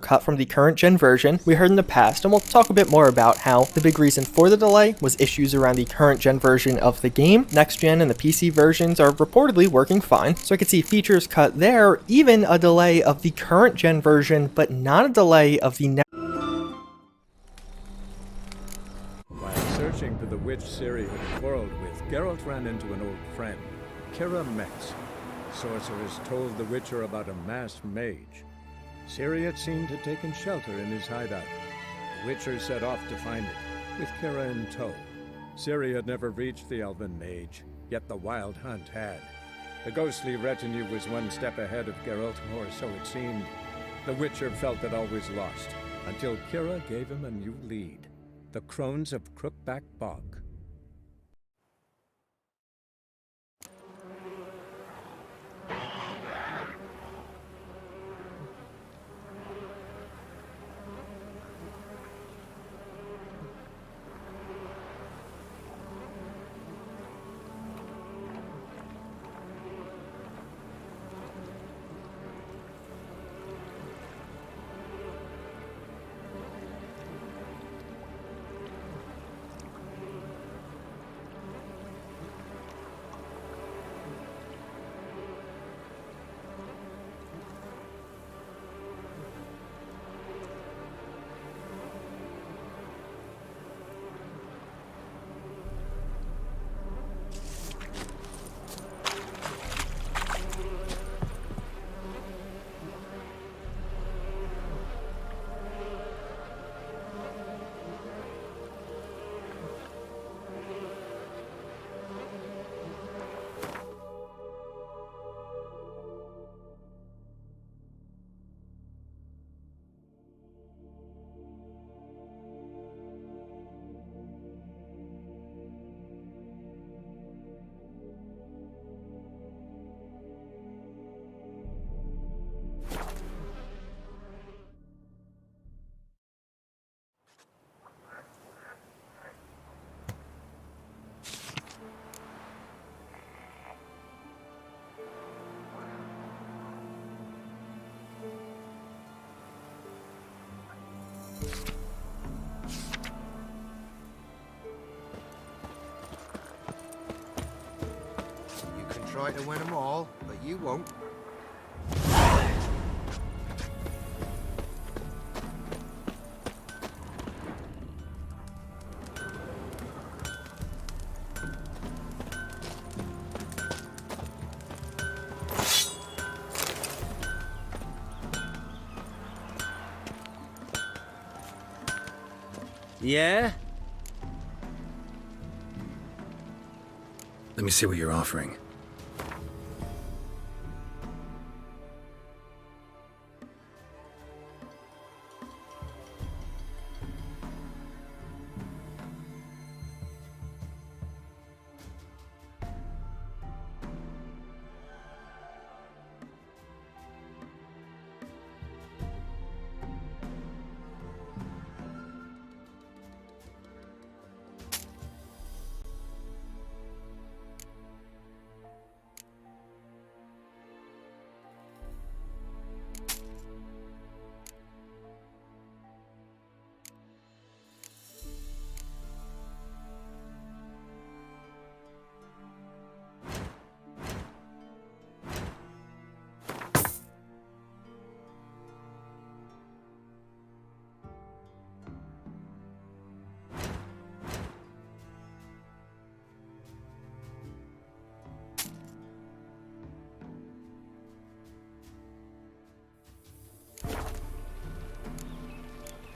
cut from the current gen version we heard in the past, and we'll talk a bit more about how the big reason for the delay was issues around the current gen version of the game. Next gen and the PC versions are reportedly working fine, so I could see features cut there, even a delay of the current gen version, but not a delay of the next. While searching for the witch Ciri had quarreled with, Geralt ran into an old friend, Kira Metz. Sorcerers told the Witcher about a masked mage. Ciri had seemed to have taken shelter in his hideout. The Witcher set off to find it, with Kira in tow. Ciri had never reached the elven mage, yet the wild hunt had. The ghostly retinue was one step ahead of Geralt, or so it seemed. The Witcher felt that all was lost, until Kira gave him a new lead. The Crones of Crookback Bog. Try to win them all, but you won't. Yeah? Let me see what you're offering.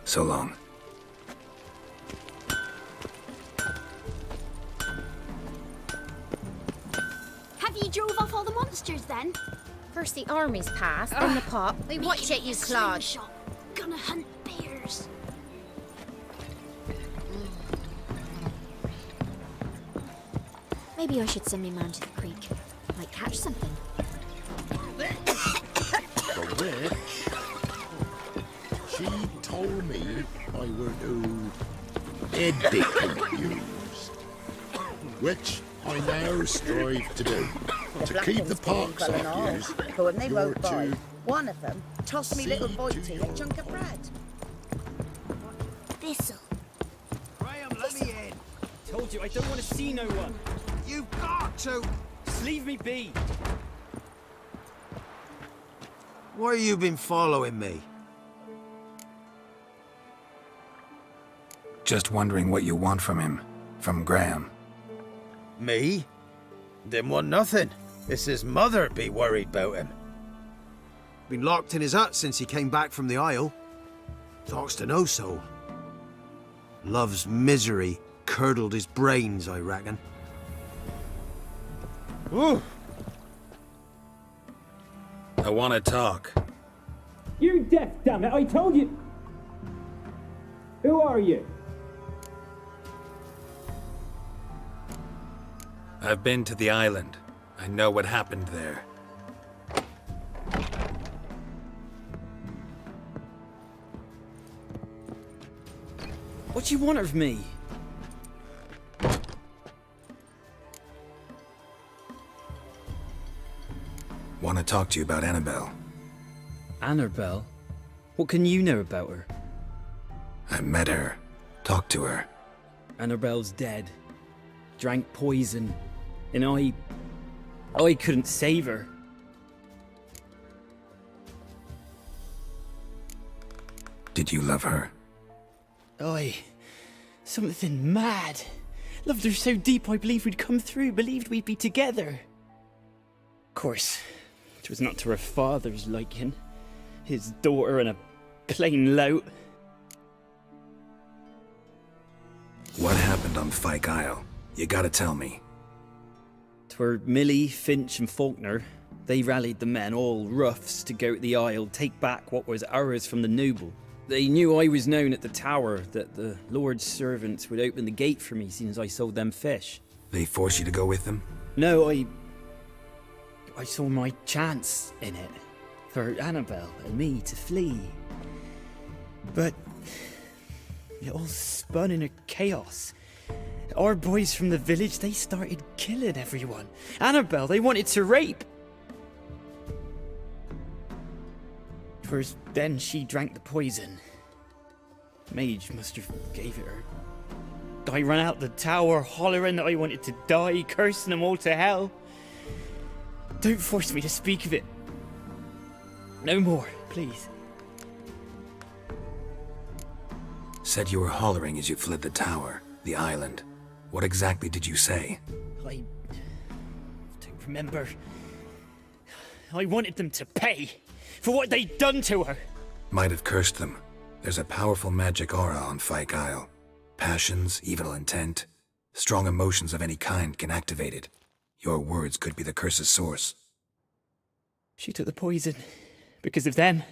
So long. Have you drove off all the monsters then? First the armies pass, then the pop. They watch Making it, me you a clod. slingshot. Gonna hunt bears. Maybe I should send me man to the creek. Might catch something. The witch? She told me I were to be confused. Which I now strive to do. To keep the parks off you, but when they you're won't buy, to one of them Toss me little Voighty a chunk of bread. This'll. Graham, let me in. Told you, I don't want to see no one. You've got to. Just leave me be. Why you been following me? Just wondering what you want from him. From Graham. Me? Didn't want nothing. It's his mother be worried about him. Been locked in his hut since he came back from the Isle. Talks to no soul. Love's misery curdled his brains, I reckon. Ooh. I want to talk. You're deaf, damn it! I told you. Who are you? I've been to the island. I know what happened there. What do you want of me? Want to talk to you about Annabelle. Annabelle? What can you know about her? I met her. Talked to her. Annabelle's dead. Drank poison. And I couldn't save her. Did you love her? Something mad. Loved her so deep I believed we'd come through, believed we'd be together. Of course, it was not to her father's liking. His daughter and a plain lout. What happened on Fyke Isle? You gotta tell me. 'Twere Millie, Finch and Faulkner. They rallied the men, all roughs, to go to the Isle, take back what was ours from the noble. They knew I was known at the tower, that the Lord's servants would open the gate for me since I sold them fish. They forced you to go with them? No, I saw my chance in it. For Annabelle and me to flee. But it all spun in a chaos. Our boys from the village, they started killing everyone. Annabelle, they wanted to rape. First, then she drank the poison. Mage must have gave it her. I ran out the tower, hollering that I wanted to die, cursing them all to hell. Don't force me to speak of it. No more, please. Said you were hollering as you fled the tower, the island. What exactly did you say? I don't remember. I wanted them to pay for what they'd done to her. Might have cursed them. There's a powerful magic aura on Fyke Isle. Passions, evil intent, strong emotions of any kind can activate it. Your words could be the curse's source. She took the poison because of them.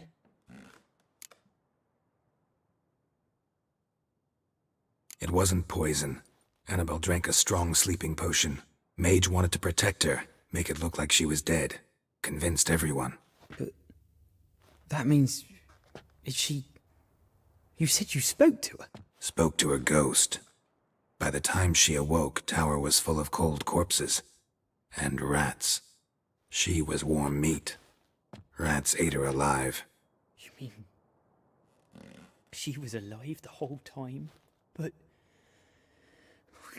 It wasn't poison. Annabelle drank a strong sleeping potion. Mage wanted to protect her, make it look like she was dead. Convinced everyone. But that means... is she... You said you spoke to her? Spoke to her ghost. By the time she awoke, Tower was full of cold corpses. And rats. She was warm meat. Rats ate her alive. You mean... she was alive the whole time? But...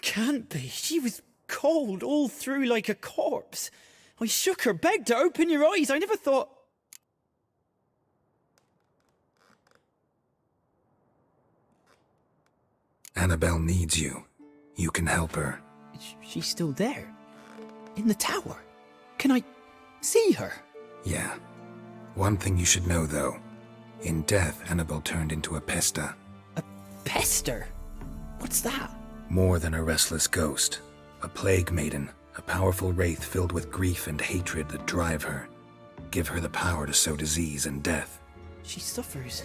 can't be. She was cold all through like a corpse. I shook her, begged her, open your eyes. I never thought... Annabelle needs you. You can help her. She's still there. In the tower. Can I see her? Yeah. One thing you should know, though. In death, Annabelle turned into a pesta. A pester? What's that? More than a restless ghost. A plague maiden. A powerful wraith filled with grief and hatred that drive her. Give her the power to sow disease and death. She suffers.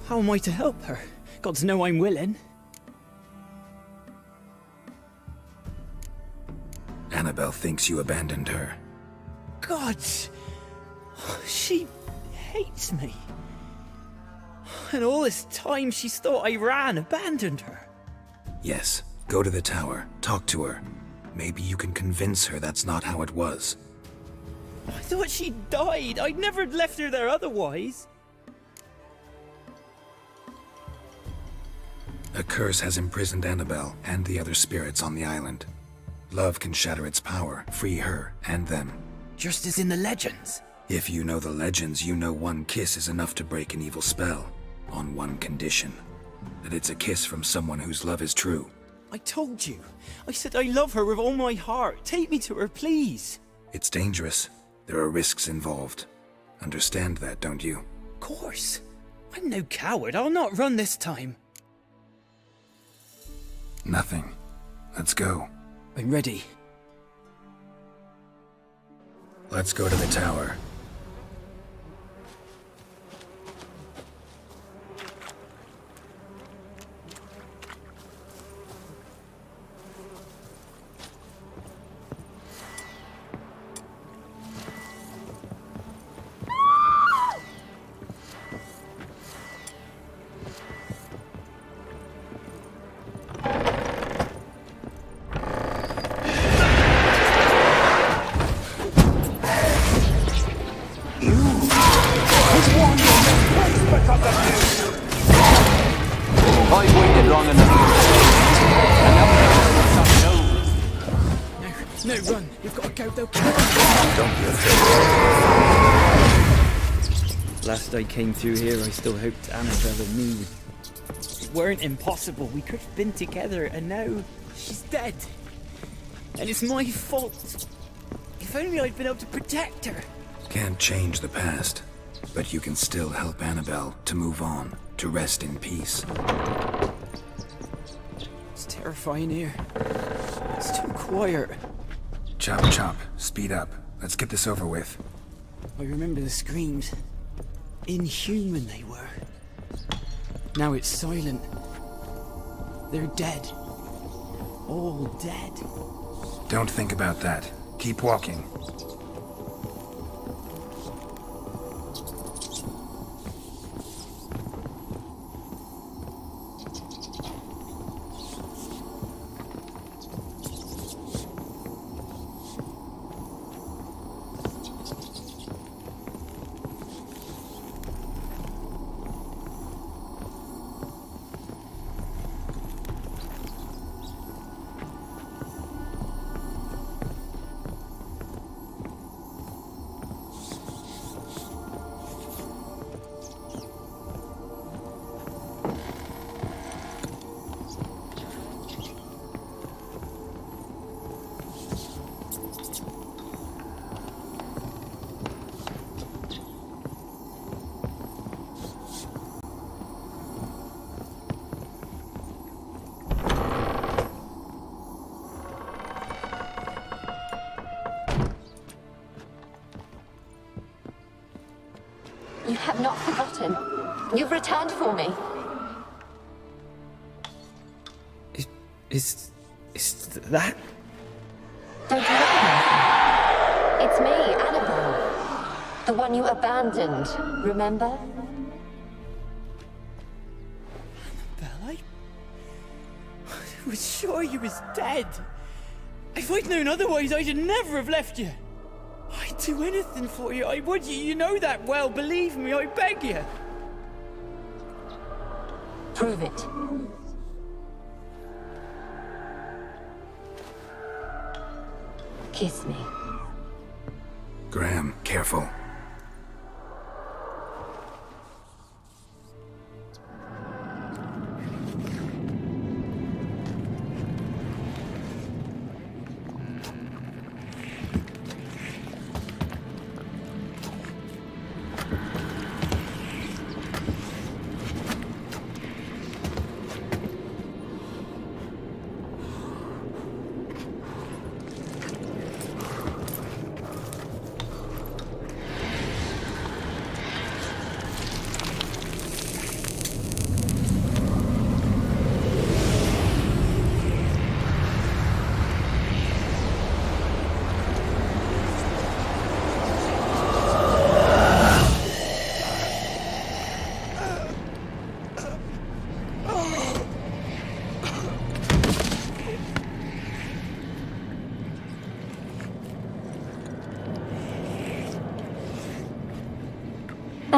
How am I to help her? Gods know I'm willing. Annabelle thinks you abandoned her. God! She hates me. And all this time she's thought I ran, abandoned her. Yes, go to the tower, talk to her. Maybe you can convince her that's not how it was. I thought she died. I'd never left her there otherwise. A curse has imprisoned Annabelle and the other spirits on the island. Love can shatter its power, free her and them. Just as in the legends. If you know the legends, you know one kiss is enough to break an evil spell. On one condition. That it's a kiss from someone whose love is true. I told you. I said I love her with all my heart. Take me to her, please. It's dangerous. There are risks involved. Understand that, don't you? Of course. I'm no coward. I'll not run this time. Nothing. Let's go. I'm ready. Let's go to the tower. I waited long enough to No, run. You've got to go. They'll kill you. Don't be afraid. Last I came through here, I still hoped Annabelle and me weren't impossible. We could have been together, and now she's dead. And it's my fault. If only I'd been able to protect her. Can't change the past, but you can still help Annabelle to move on, to rest in peace. It's terrifying here. It's too quiet. Chop, chop. Speed up. Let's get this over with. I remember the screams. Inhuman they were. Now it's silent. They're dead. All dead. Don't think about that. Keep walking. You have not forgotten. You've returned for me. Is that? Don't you recognize me? It's me, Annabelle. The one you abandoned, remember? Annabelle, I was sure you was dead. If I'd known otherwise, I'd never have left you. I'd do anything for you. I would. You know that well. Believe me, I beg you. Prove it. Kiss me. Graham, careful.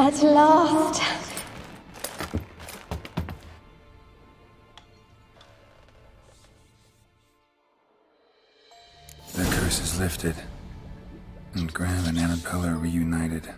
At last. The curse is lifted, and Graham and Annabella are reunited.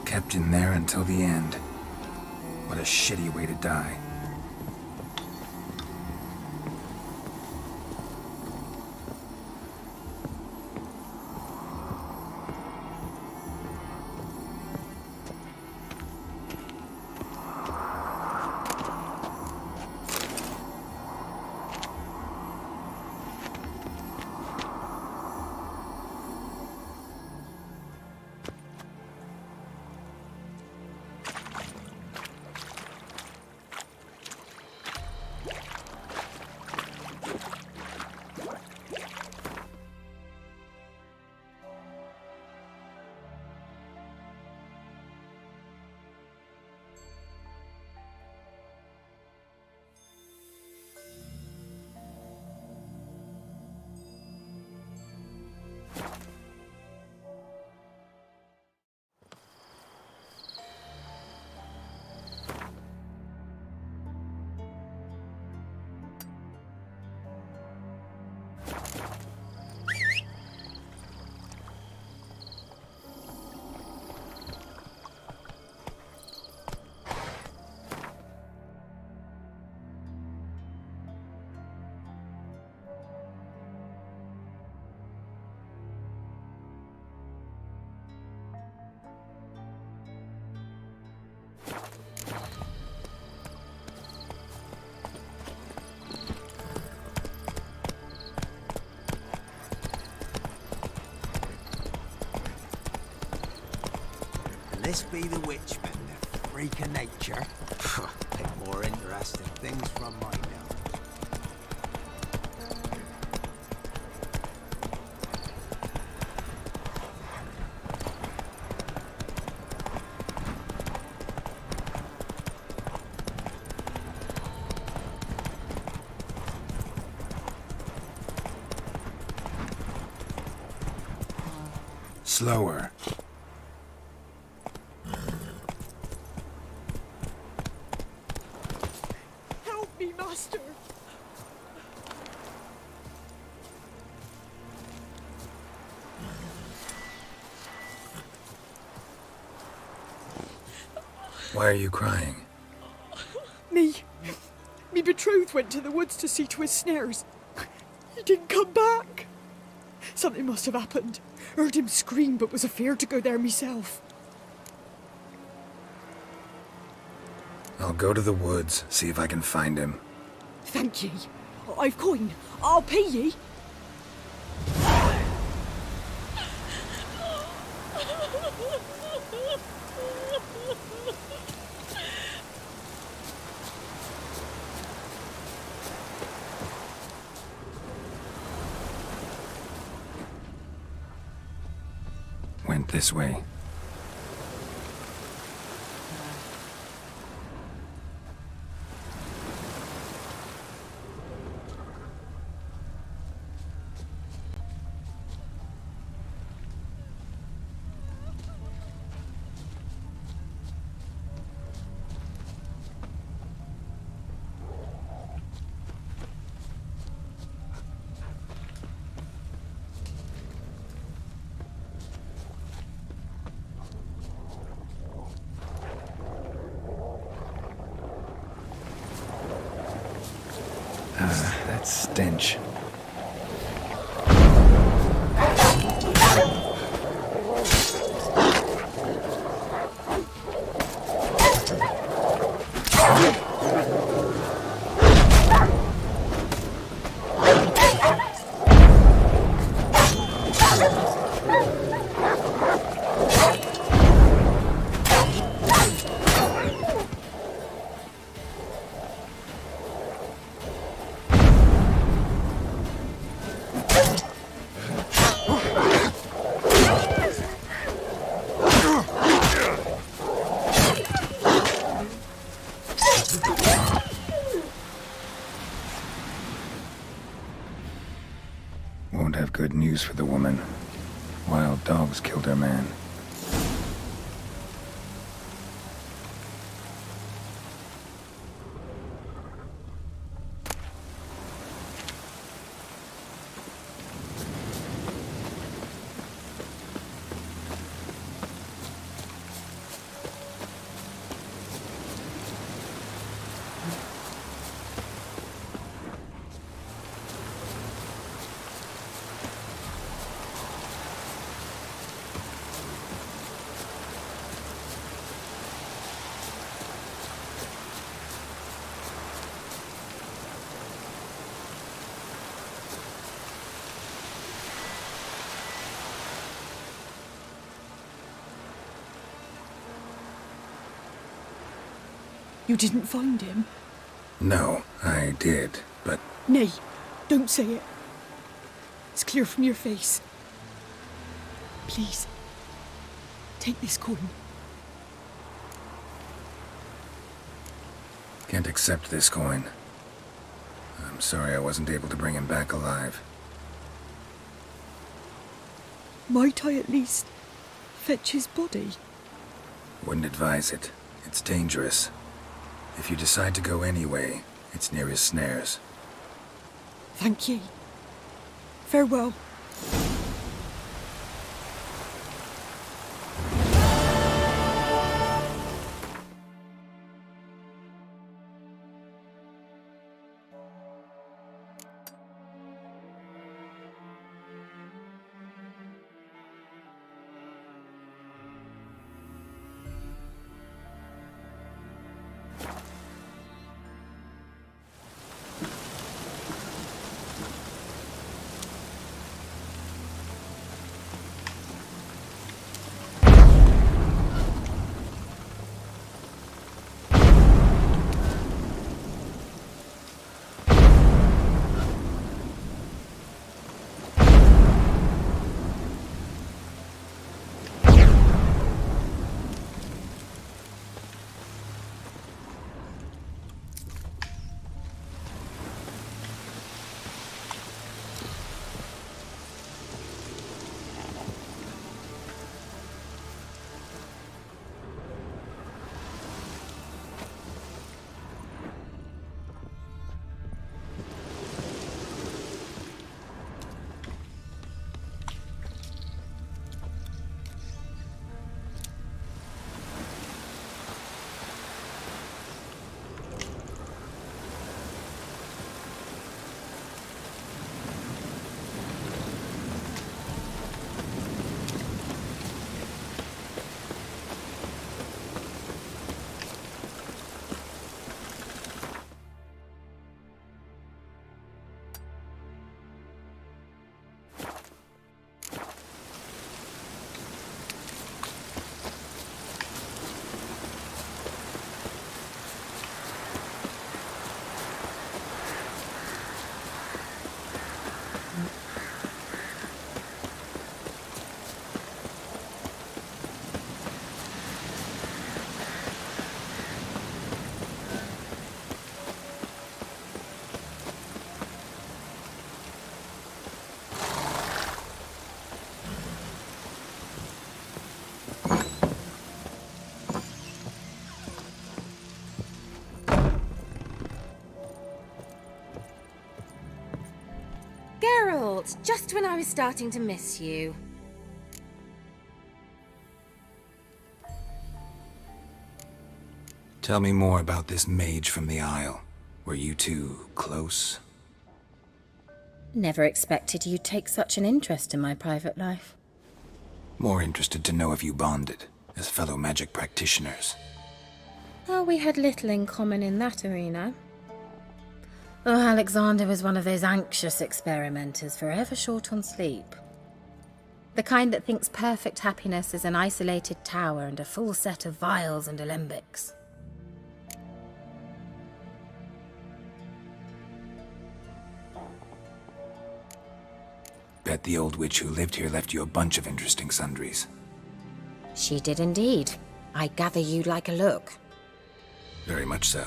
Kept in there until the end. What a shitty way to die. This be the Witchman, the freak of nature. Pick more interesting things from my notes. Slower. Why are you crying? Me betrothed went to the woods to see to his snares. He didn't come back. Something must have happened. Heard him scream, but was afeard to go there myself. I'll go to the woods, see if I can find him. Thank ye. I've coin. I'll pay ye. Went this way. stench. Won't have good news for the woman. Wild dogs killed her man. You didn't find him? No, I did, but Nay, don't say it. It's clear from your face. Please, take this coin. can't accept this coin. I'm sorry I wasn't able to bring him back alive. Might I at least fetch his body? Wouldn't advise it. It's dangerous. If you decide to go anyway, it's near his snares. Thank ye. Farewell. Geralt, just when I was starting to miss you. Tell me more about this mage from the Isle. Were you two close? Never expected you'd take such an interest in my private life. More interested to know if you bonded, as fellow magic practitioners. Oh, we had little in common in that arena. Oh, Alexander was one of those anxious experimenters, forever short on sleep. The kind that thinks perfect happiness is an isolated tower and a full set of vials and alembics. Bet the old witch who lived here left you a bunch of interesting sundries. She did indeed. I gather you'd like a look. Very much so.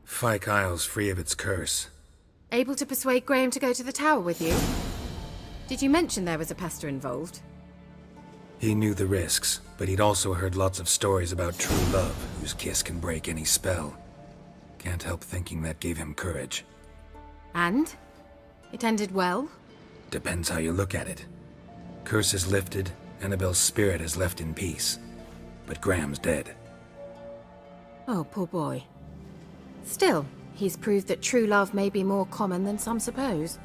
Fyke Isle's free of its curse. Able to persuade Graham to go to the tower with you? Did you mention there was a pester involved? He knew the risks, but he'd also heard lots of stories about true love, whose kiss can break any spell. Can't help thinking that gave him courage. And? It ended well? Depends how you look at it. Curse is lifted, Annabelle's spirit is left in peace. But Graham's dead. Oh, poor boy. Still, he's proved that true love may be more common than some suppose.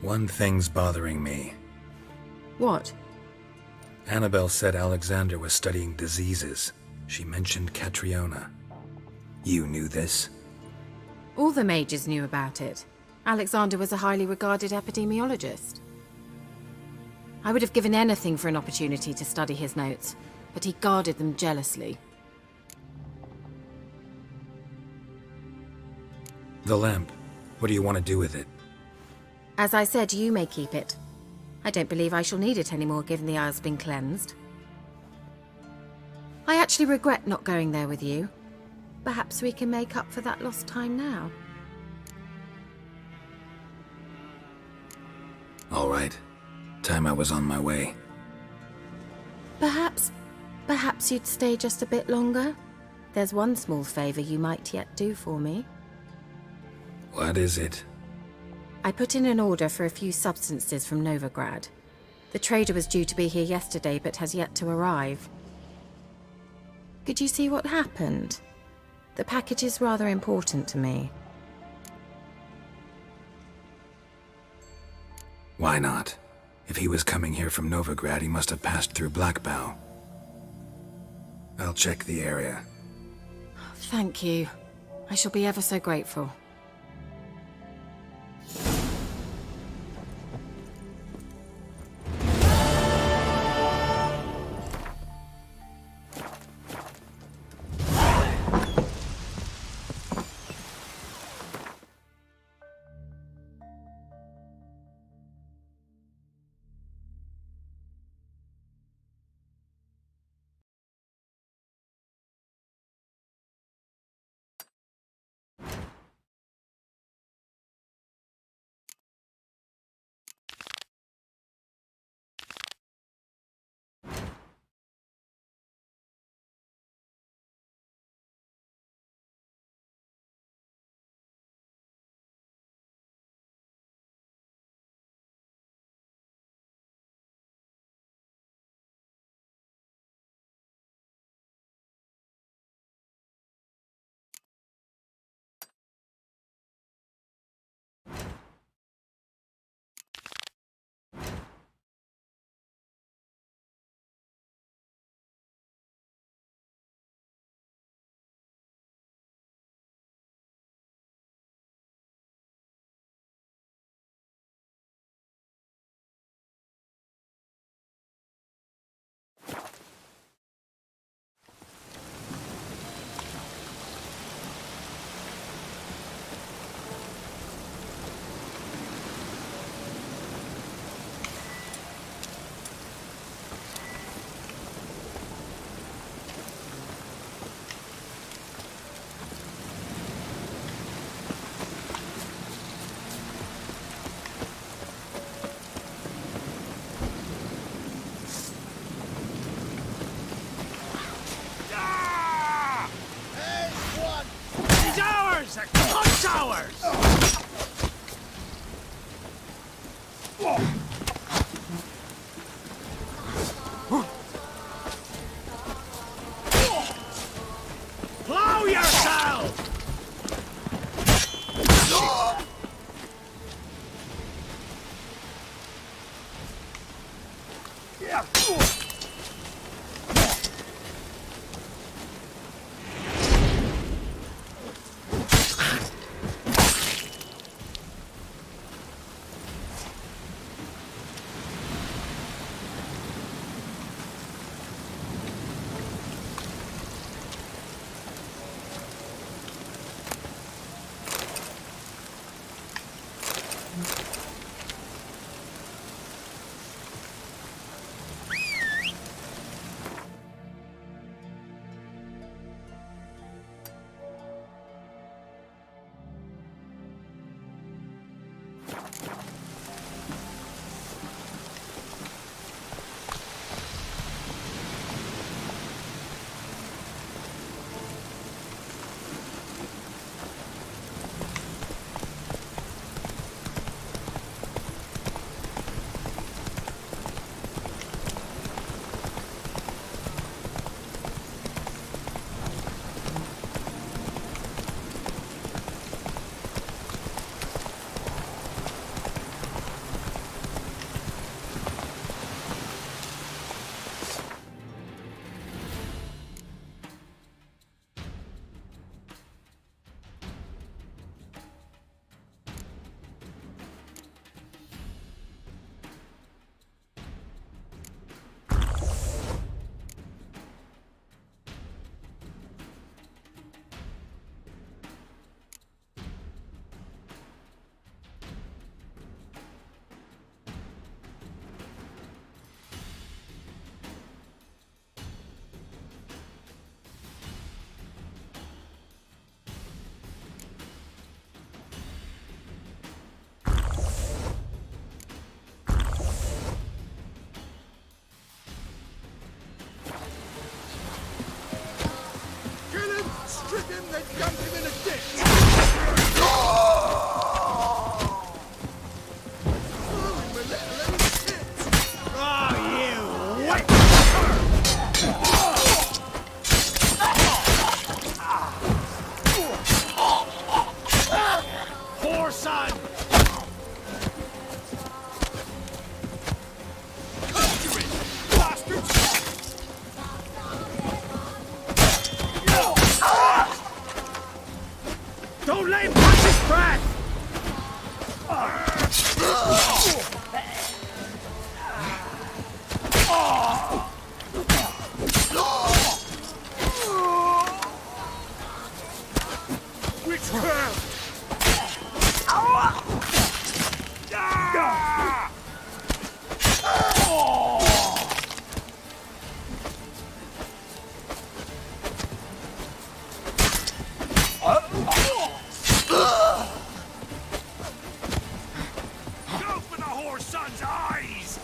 One thing's bothering me. What? Annabelle said Alexander was studying diseases. She mentioned Catriona. You knew this? All the mages knew about it. Alexander was a highly regarded epidemiologist. I would have given anything for an opportunity to study his notes, but he guarded them jealously. The lamp. What do you want to do with it? As I said, you may keep it. I don't believe I shall need it anymore, given the Isle's been cleansed. I actually regret not going there with you. Perhaps we can make up for that lost time now. All right. Time I was on my way. Perhaps you'd stay just a bit longer? There's one small favor you might yet do for me. What is it? I put in an order for a few substances from Novigrad. The trader was due to be here yesterday, but has yet to arrive. Could you see what happened? The package is rather important to me. Why not? If he was coming here from Novigrad, he must have passed through Blackbough. I'll check the area. Thank you. I shall be ever so grateful. These are punch hours! Plow yourself! Strip him, then dump him in a ditch! Poor son! Don't let him catch his breath! Witchcraft! Go for the whore's son's eyes!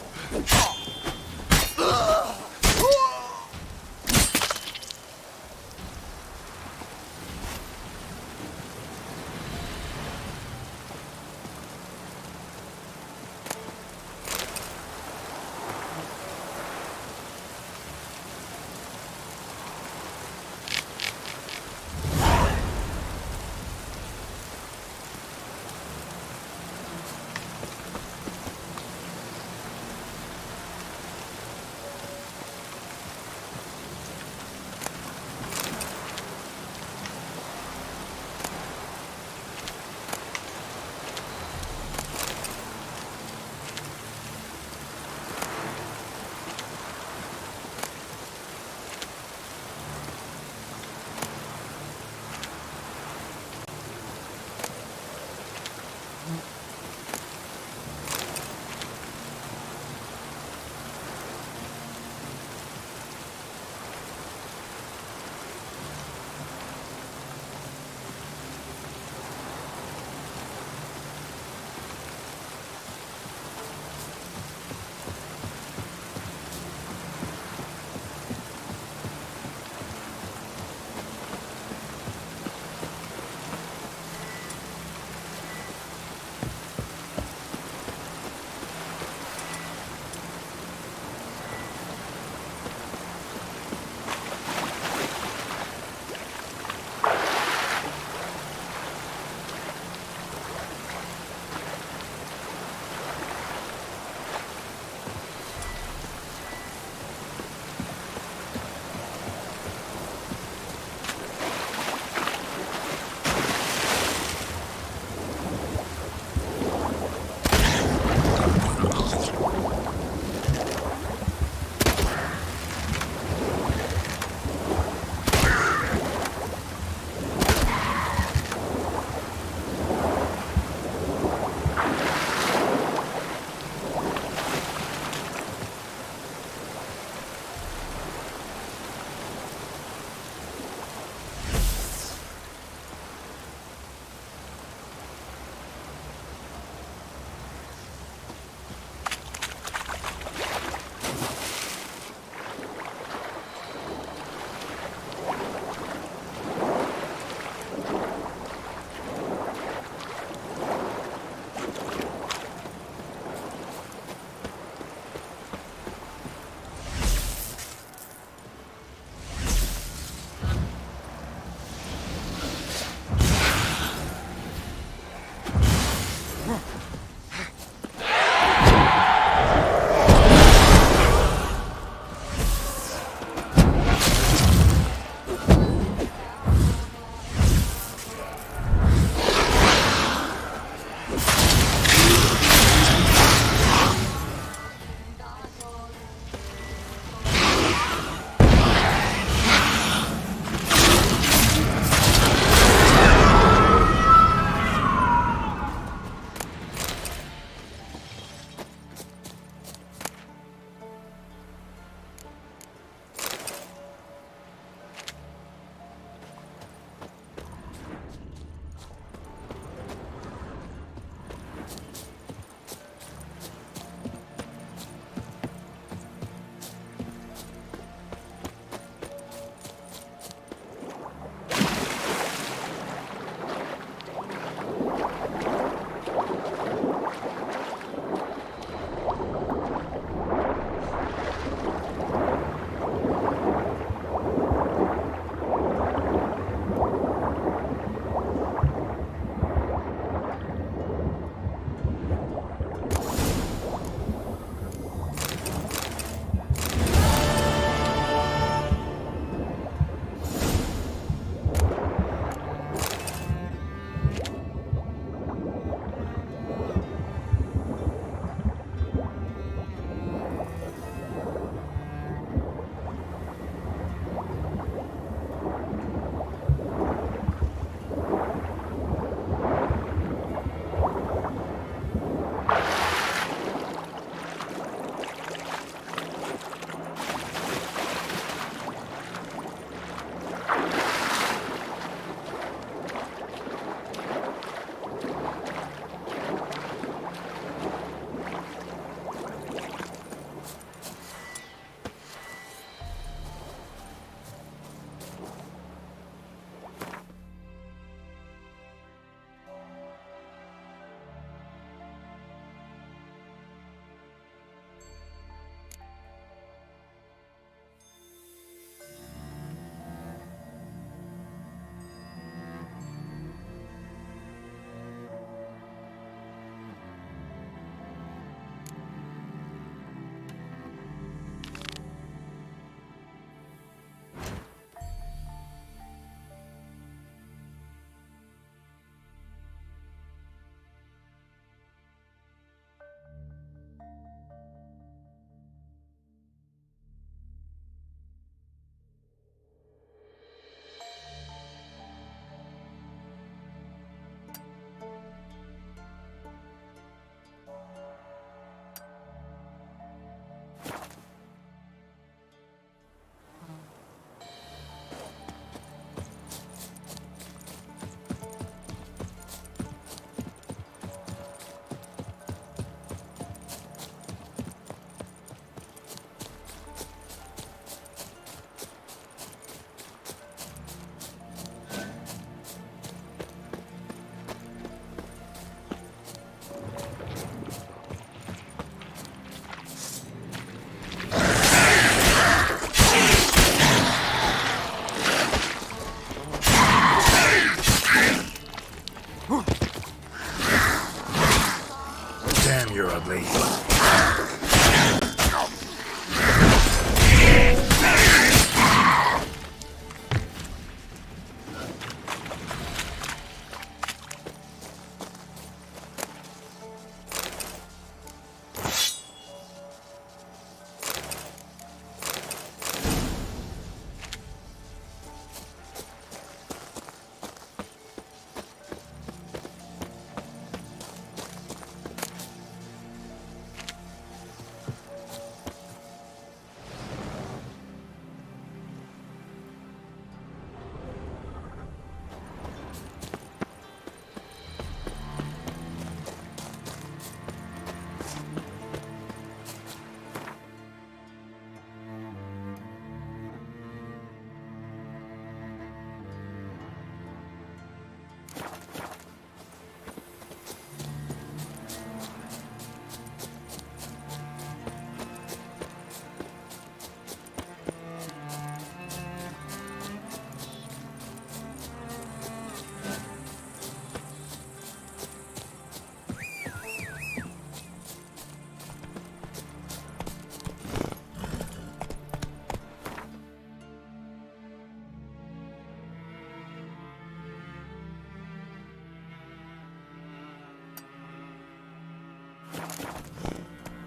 loudly.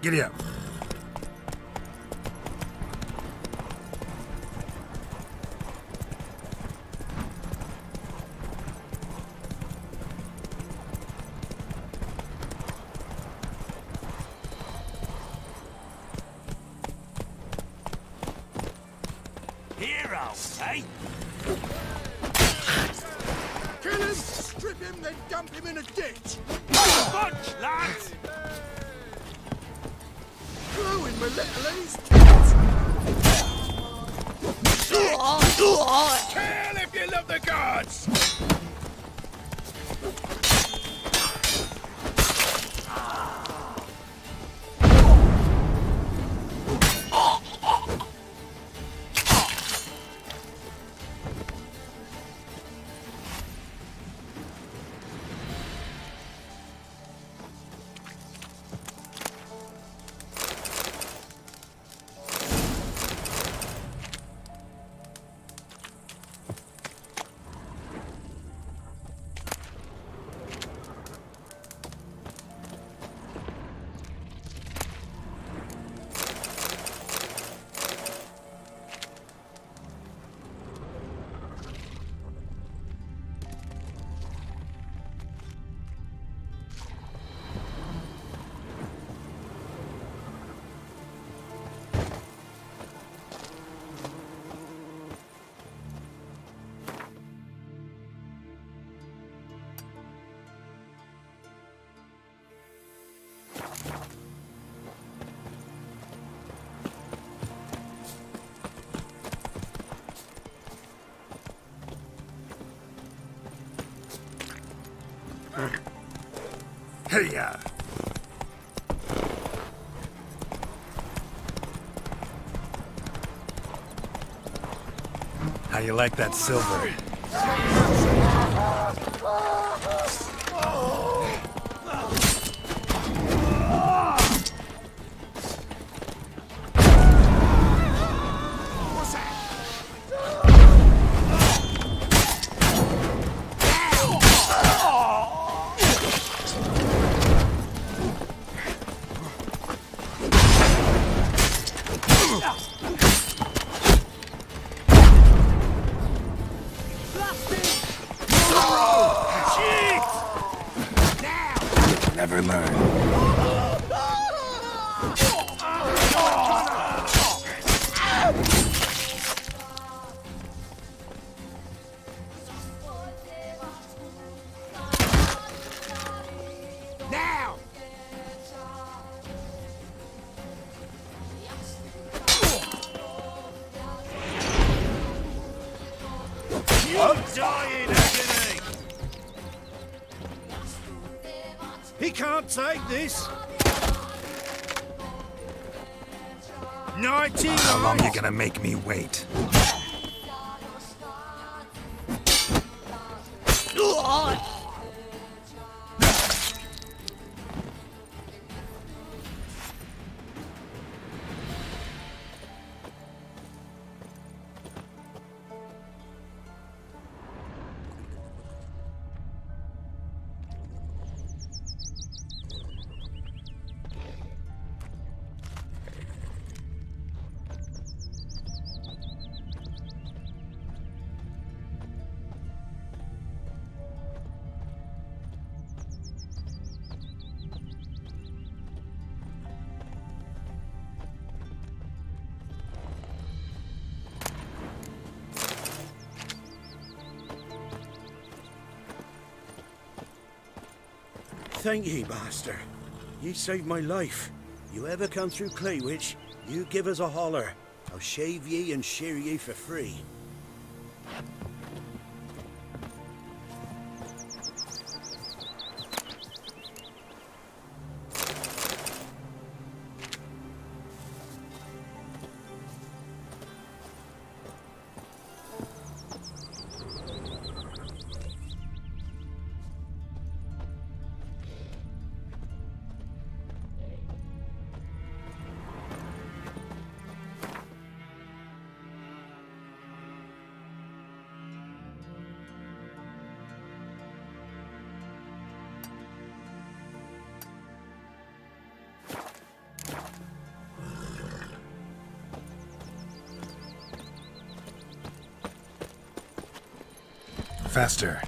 Giddy up. Heroes, eh? Kill him, strip him, then dump him in a ditch. Bunch, lads! Throw in my little Kill if you love the gods! Hey-ya! How you like that silver? Never learn. Now! You die in agony! He can't take this! 99! How long you gonna make me wait? thank ye, master. Ye saved my life. You ever come through Claywitch, you give us a holler. I'll shave ye and shear ye for free. Faster.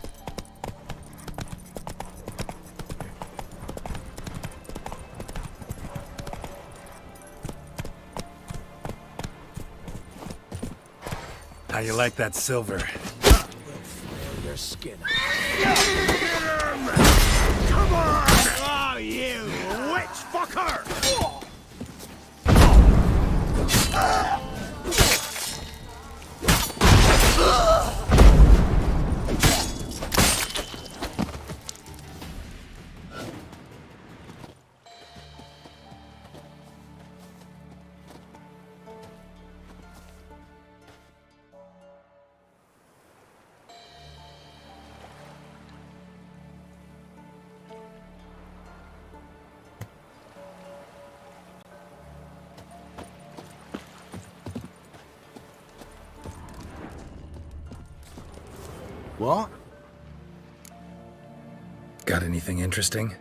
How you like that silver? Your skin. Come on! Oh, you witch fucker! What? Got anything interesting?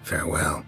Farewell.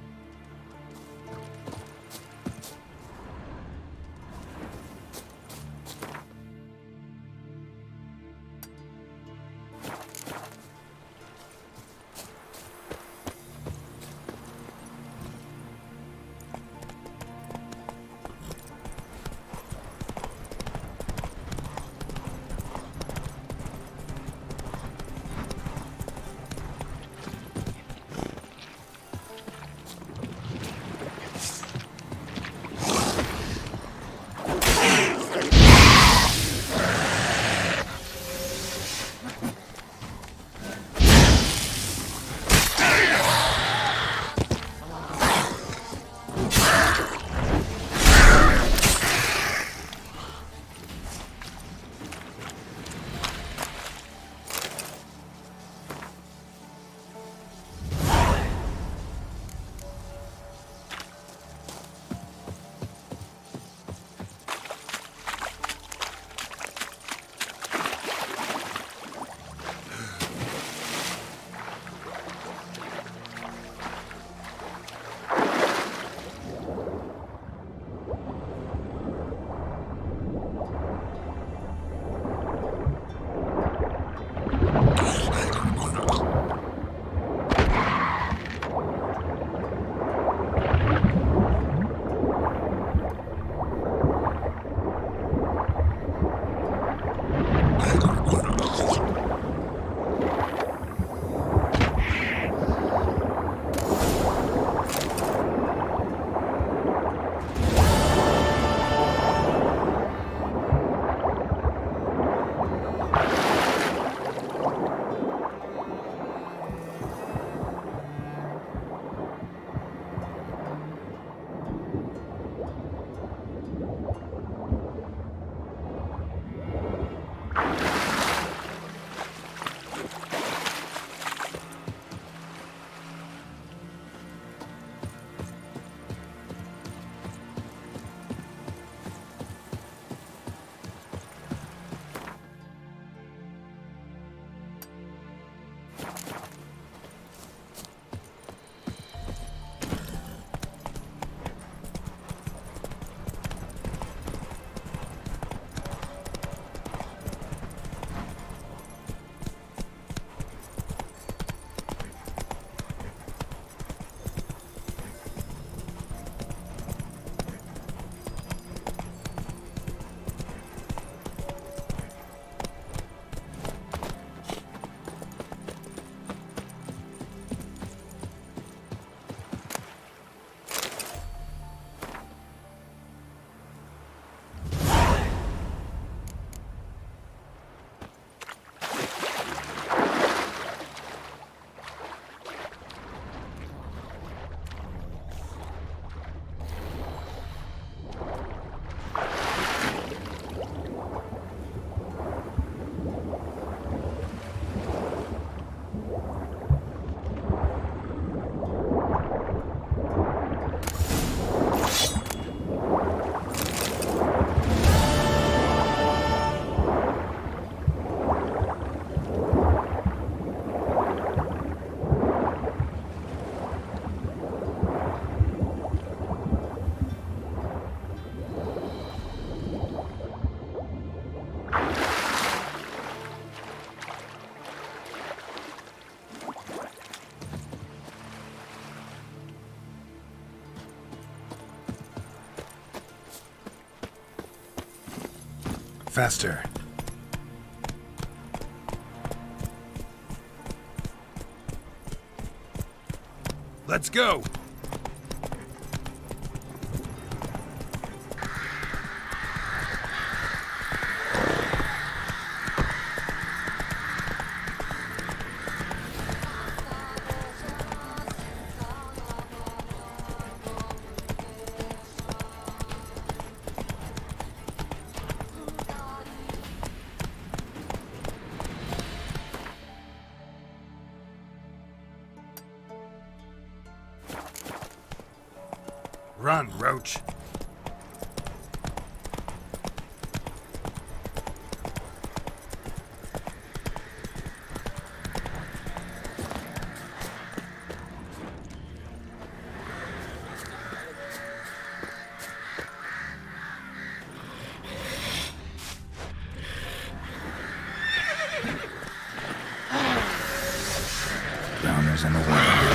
faster. Let's go! Run, Roach. Drowners in the water.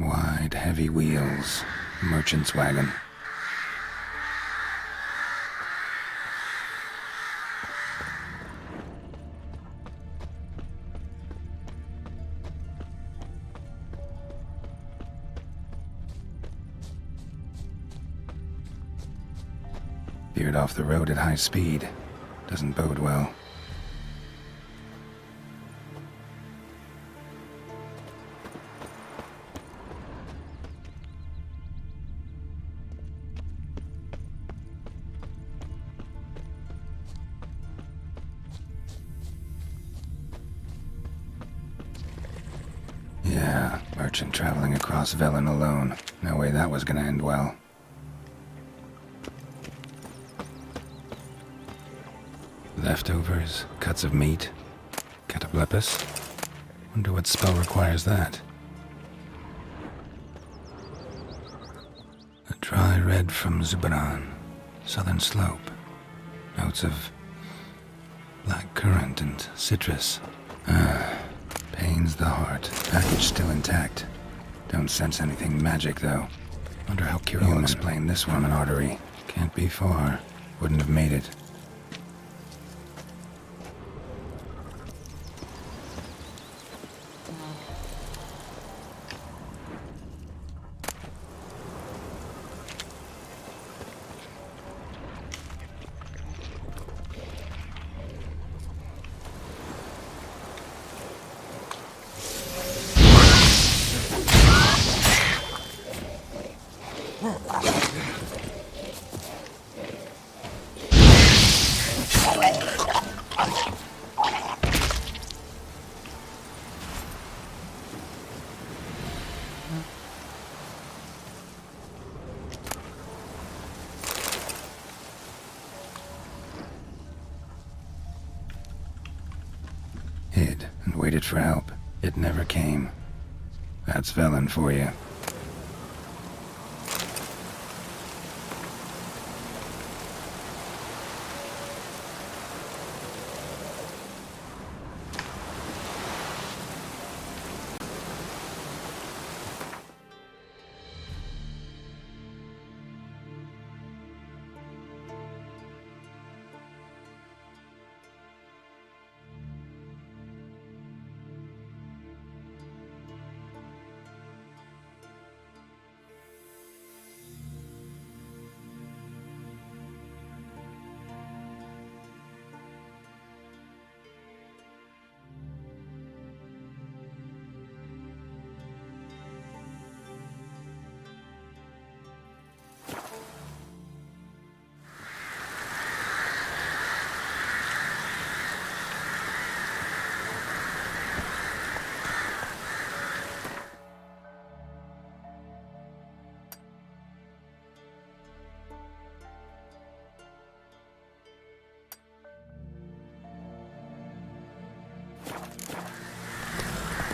Wide, heavy wheels. Merchant's wagon. Veered off the road at high speed. Doesn't bode well. Yeah, merchant traveling across Velen alone. No way that was gonna end well. Leftovers, cuts of meat, cataplepis. Wonder what spell requires that. A dry red from Zubaran, southern slope. Notes of black currant and citrus. Pains the heart. Package still intact. Don't sense anything magic, though. Wonder how Kira will explain this one. An artery. Can't be far. Wouldn't have made it. Hid and waited for help. It never came. That's Velen for you.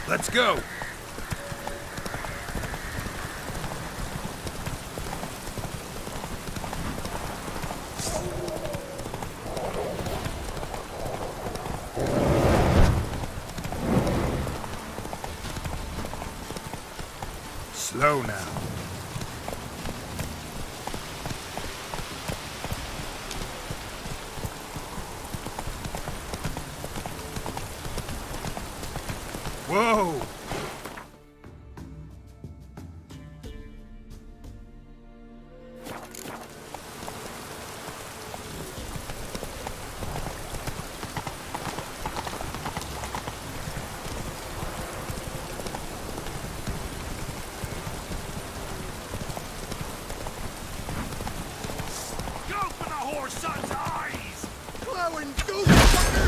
Let's go! Slow now. Whoa! Son's eyes! Glowing goose fucker!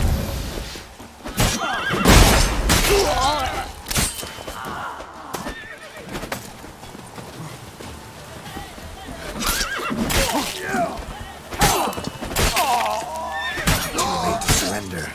Made to surrender.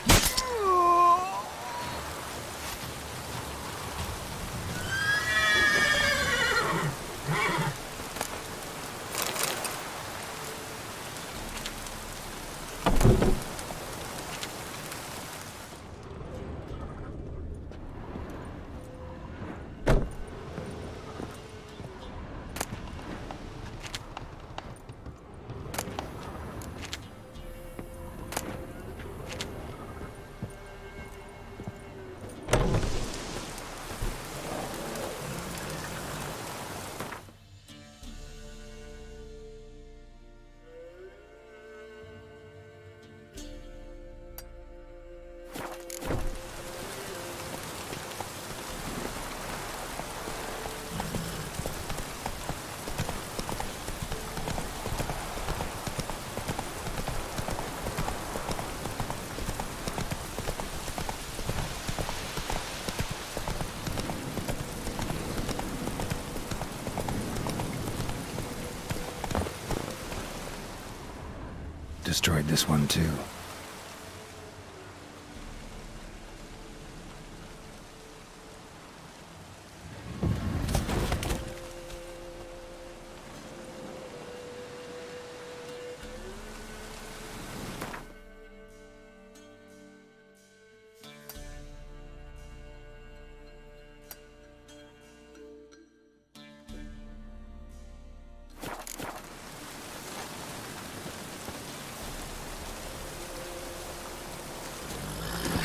Destroyed this one too.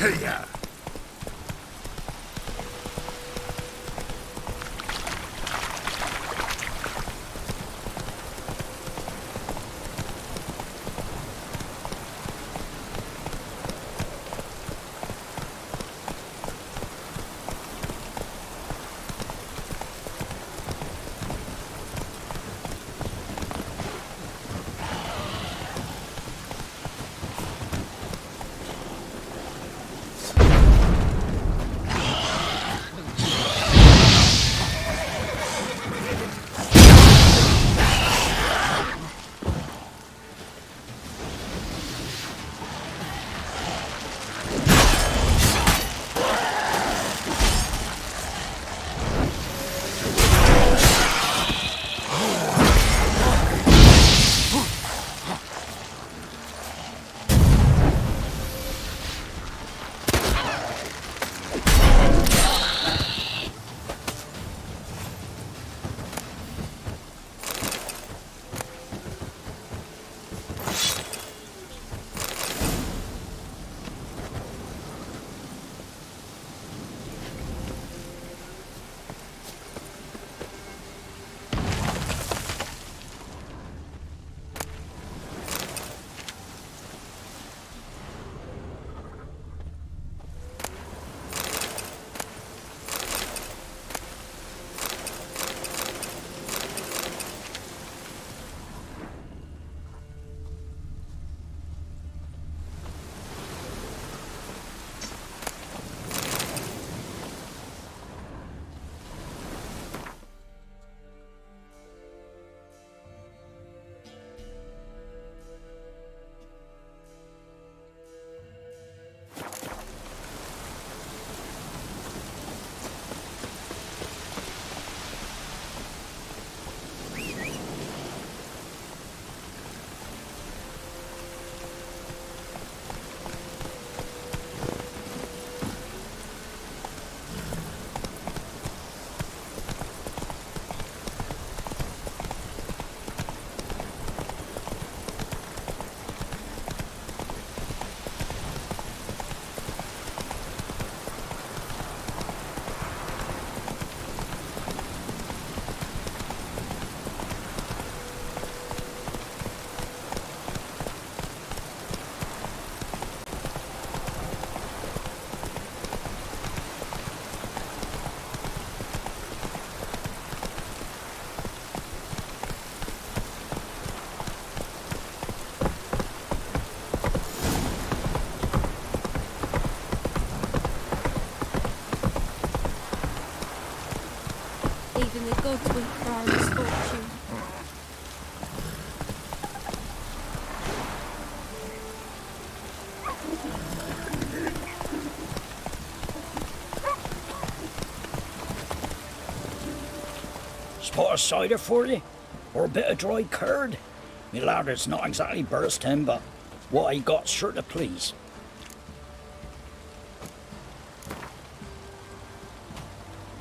Hey-ya! Even the gods won't for our misfortune. Spot of cider for you? Or a bit of dry curd? Me lad, it's not exactly burst him, but what I got's sure to please.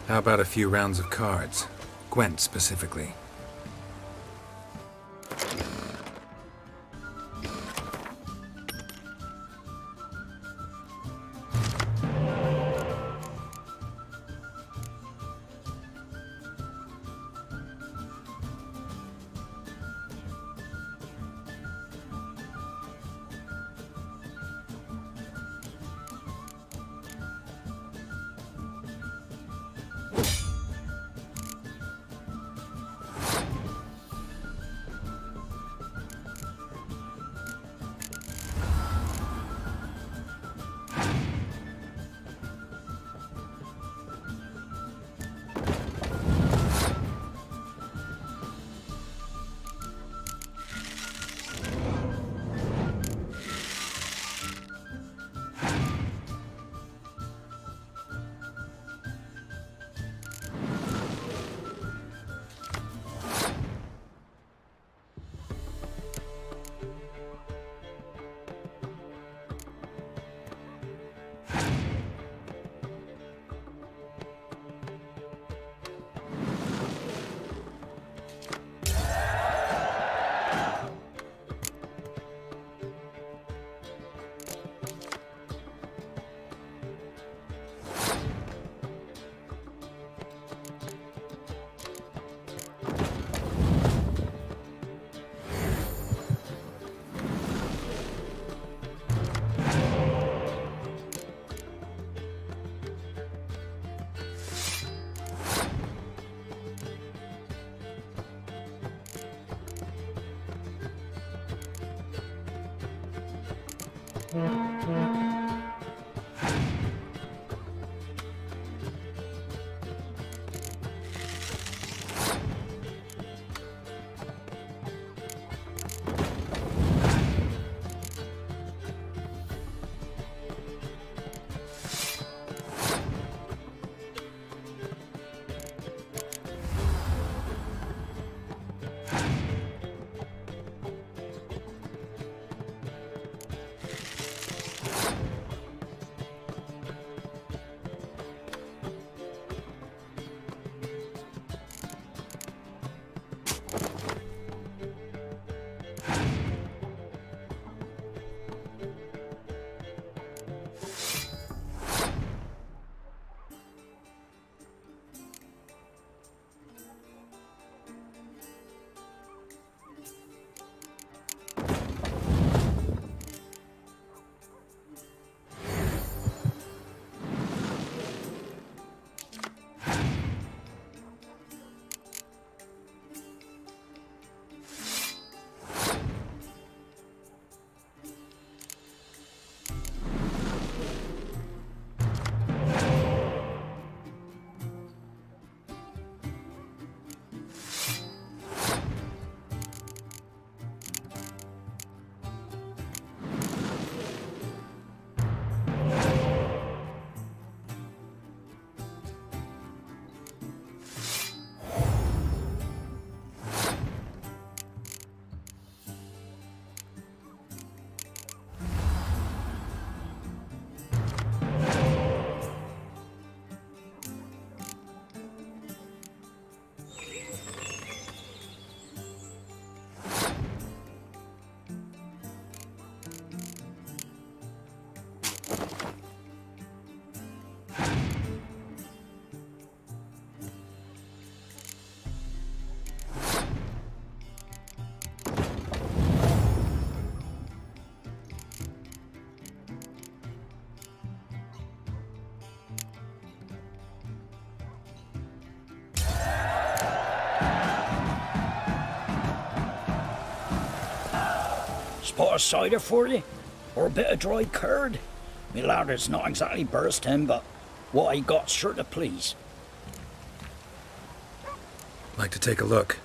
How about a few rounds of cards? Gwent specifically. Spot of cider for you? Or a bit of dry curd? Me lad, it's not exactly burst him, but what I got's sure to please. Like to take a look.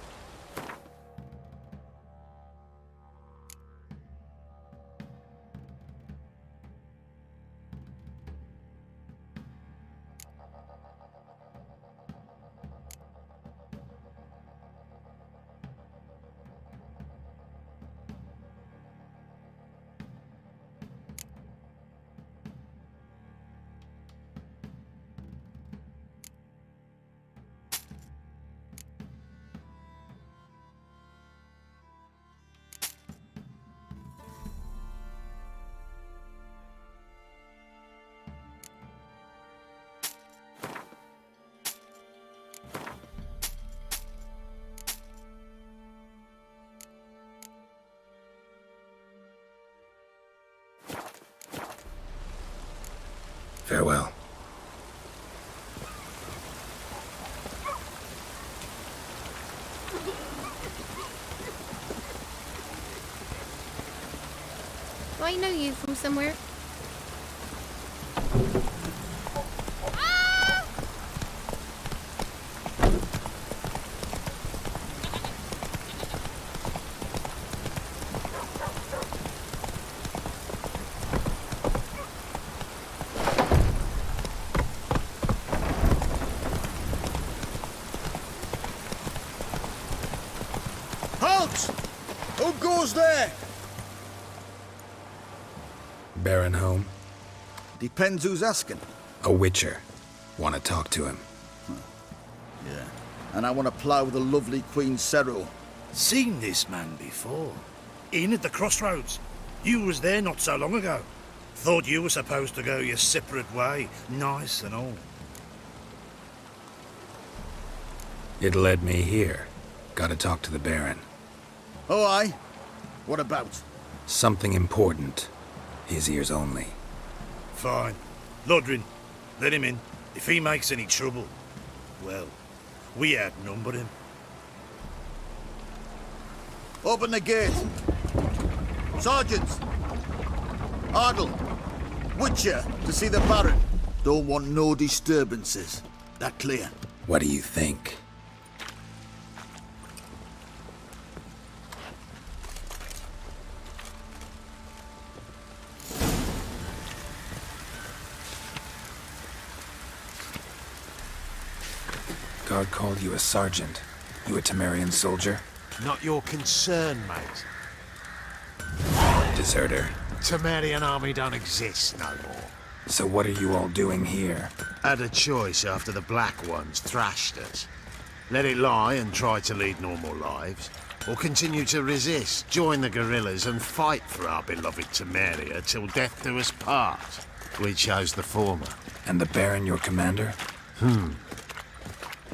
Farewell. Do I know you from somewhere? Halt! Who goes there? Baron home? Depends who's asking. A witcher. Want to talk to him. Yeah. And I want to plough the lovely Queen Cero. Seen this man before. In at the crossroads. You was there not so long ago. Thought you were supposed to go your separate way. Nice and all. It led me here. Gotta talk to the Baron. Oh, aye? What about? Something important. His ears only. Fine. Lodrin, let him in. If he makes any trouble, well, we outnumber him. Open the gate. Sergeants! Ardle! Witcher to see the Baron. Don't want no disturbances. That clear? What do you think? Guard called you a sergeant. You a Temerian soldier? Not your concern, mate. Deserter. Temerian army don't exist no more. So what are you all doing here? Had a choice after the Black Ones thrashed us. Let it lie and try to lead normal lives, or continue to resist, join the guerrillas and fight for our beloved Temeria till death do us part. We chose the former. And the Baron your commander?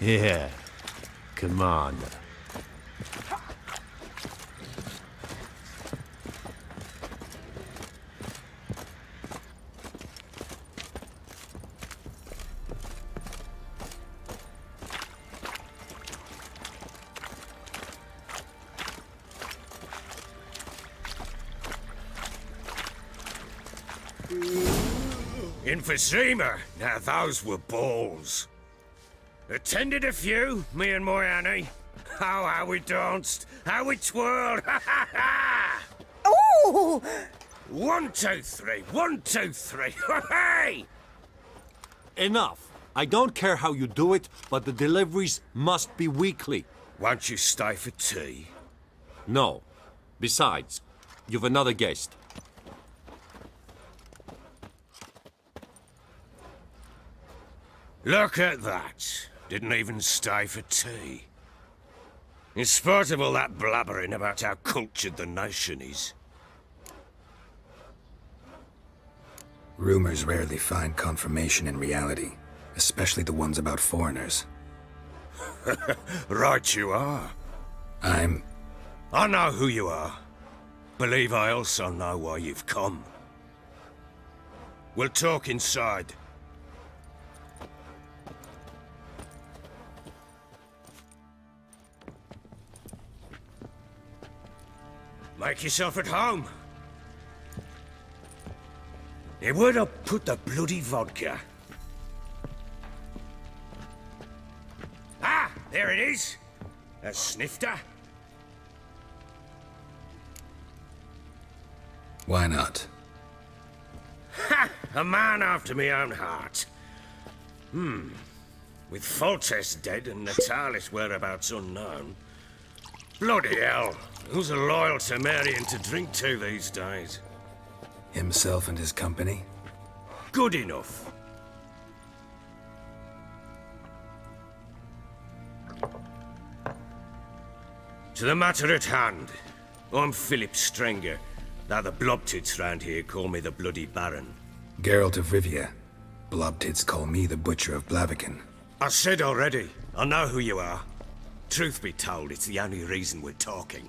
Yeah. Commander. Emphysema. Now those were balls. Attended a few, me and my Annie. Oh, how we danced, how we twirled. Ha ha ha! Oh! 1, 2, 3. 1, 2, 3. Hey! Enough. I don't care how you do it, but the deliveries must be weekly. Won't you stay for tea? No. Besides, you've another guest. Look at that. Didn't even stay for tea. In spite of all that blabbering about how cultured the nation is. Rumors rarely find confirmation in reality, especially the ones about foreigners. Right you are. I know who you are. Believe I also know why you've come. We'll talk inside. Make yourself at home. Hey, where'd I put the bloody vodka? Ah, there it is. A snifter? Why not? Ha! A man after my own heart. With Foltest dead and Natalis' whereabouts unknown. Bloody hell, who's loyal to Marion to drink to these days? Himself and his company? Good enough. To the matter at hand, I'm Philip Strenger, though the Blobtits round here call me the Bloody Baron. Geralt of Rivia. Blobtits call me the Butcher of Blaviken. I said already, I know who you are. Truth be told, it's the only reason we're talking.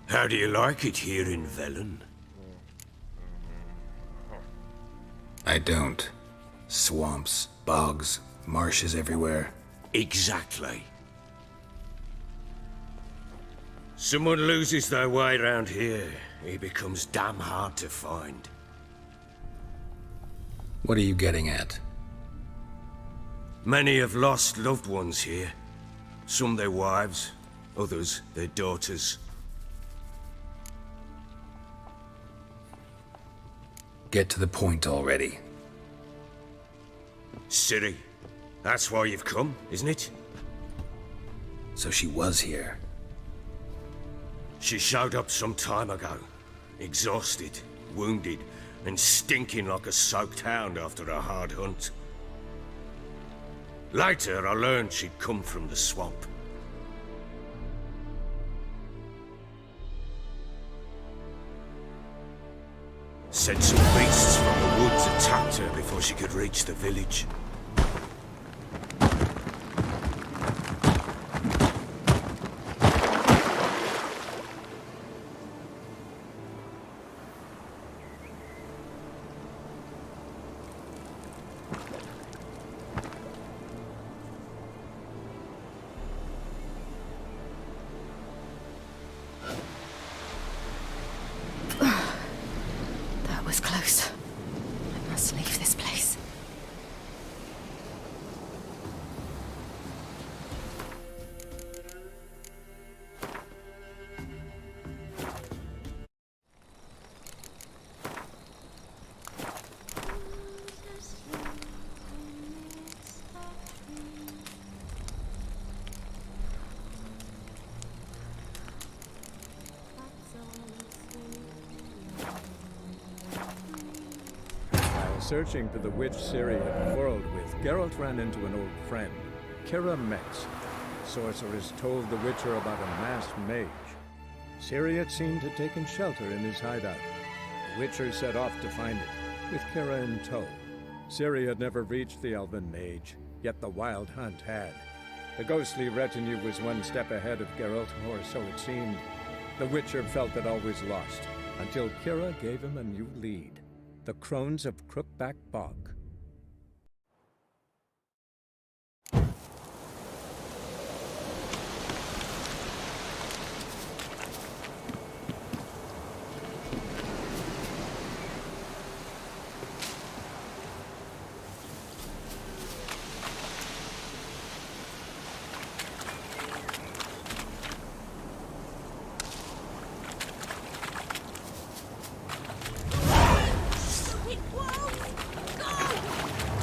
How do you like it here in Velen? I don't. Swamps, bogs, marshes everywhere. Exactly. Someone loses their way round here, he becomes damn hard to find. What are you getting at? Many have lost loved ones here. Some their wives, others their daughters. Get to the point already. Ciri, that's why you've come, isn't it? So she was here. She showed up some time ago. Exhausted, wounded, and stinking like a soaked hound after a hard hunt. Later, I learned she'd come from the swamp. Said some beasts from the woods attacked her before she could reach the village. That was close. I must leave this place. Searching for the witch Ciri had quarreled with, Geralt ran into an old friend, Kira Metz. Sorceress told the Witcher about a masked mage. Ciri had seemed to have taken shelter in his hideout. The Witcher set off to find it, with Kira in tow. Ciri had never reached the elven mage, yet the wild hunt had. The ghostly retinue was one step ahead of Geralt, or so it seemed. The Witcher felt it always lost, until Kira gave him a new lead. The Crones of Crookback Bog.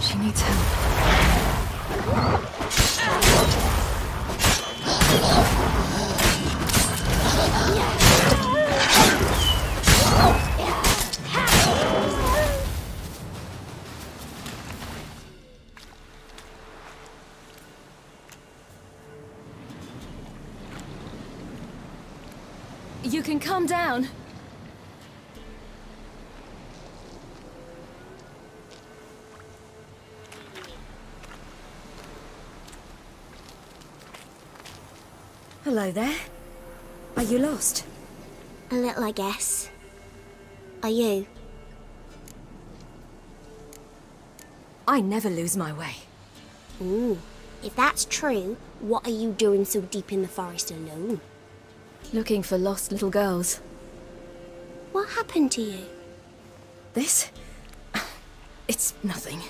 She needs help. You can calm down. Hello there. Are you lost? A little, I guess. Are you? I never lose my way. Ooh, if that's true, what are you doing so deep in the forest alone? Looking for lost little girls. What happened to you? This? It's nothing.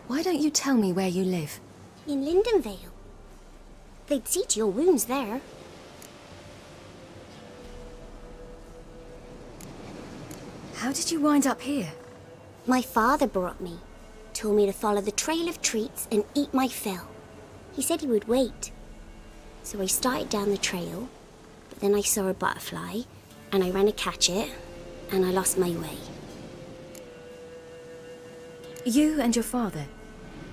Why don't you tell me where you live? In Lindenvale. They'd see to your wounds there. How did you wind up here? My father brought me. Told me to follow the trail of treats and eat my fill. He said he would wait. So I started down the trail, but then I saw a butterfly, and I ran to catch it, and I lost my way. You and your father,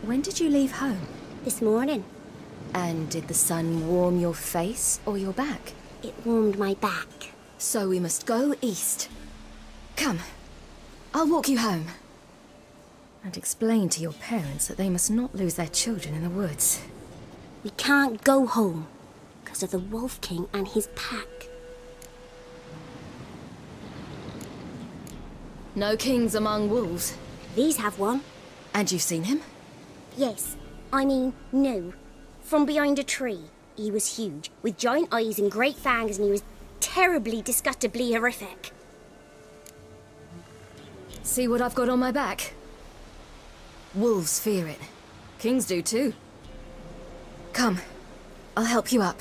when did you leave home? This morning. And did the sun warm your face or your back? It warmed my back. So we must go east. Come, I'll walk you home. And explain to your parents that they must not lose their children in the woods. We can't go home, because of the Wolf King and his pack. No kings among wolves. These have one. And you've seen him? Yes. I mean, no. From behind a tree. He was huge, with giant eyes and great fangs, and he was terribly, disgustingly horrific. See what I've got on my back? Wolves fear it. Kings do too. Come, I'll help you up.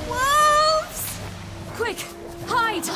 Wolves! Quick, hide!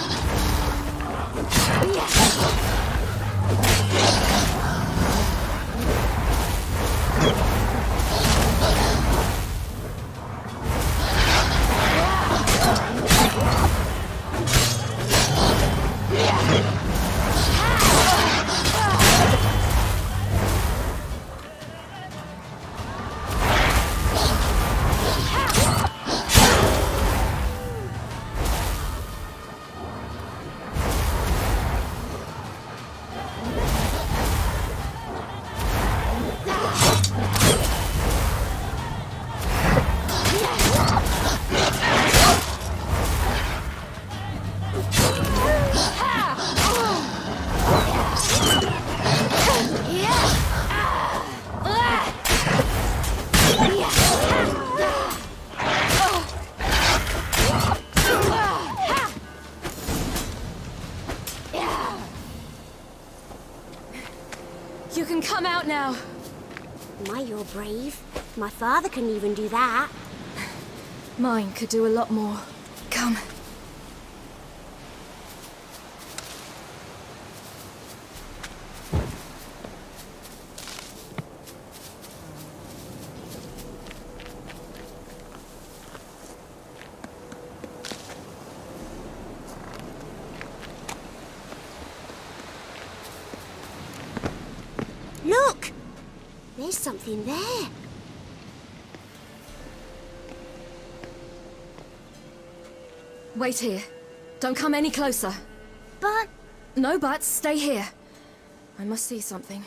You can come out now. My, you're brave. My father couldn't even do that. Mine could do a lot more. Come. Look! There's something there. Wait here. Don't come any closer. But... No buts. Stay here. I must see something.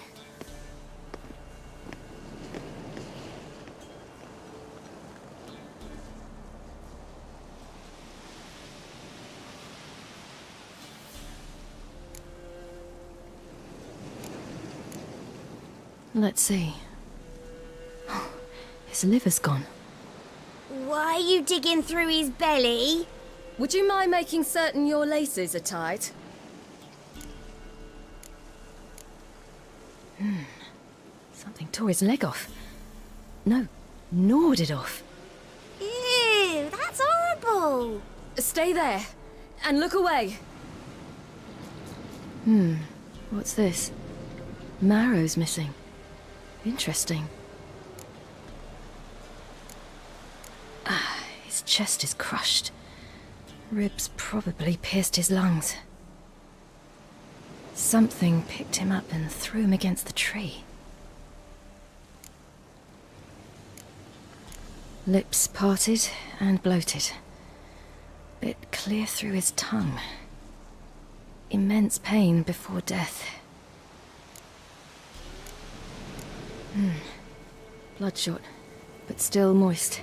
Let's see. Oh, his liver's gone. Why are you digging through his belly? Would you mind making certain your laces are tight? Something tore his leg off. No, gnawed it off. Ew, that's horrible. Stay there, and look away. What's this? Marrow's missing. Interesting. His chest is crushed. Ribs probably pierced his lungs. Something picked him up and threw him against the tree. Lips parted and bloated. Bit clear through his tongue. Immense pain before death. Bloodshot, but still moist.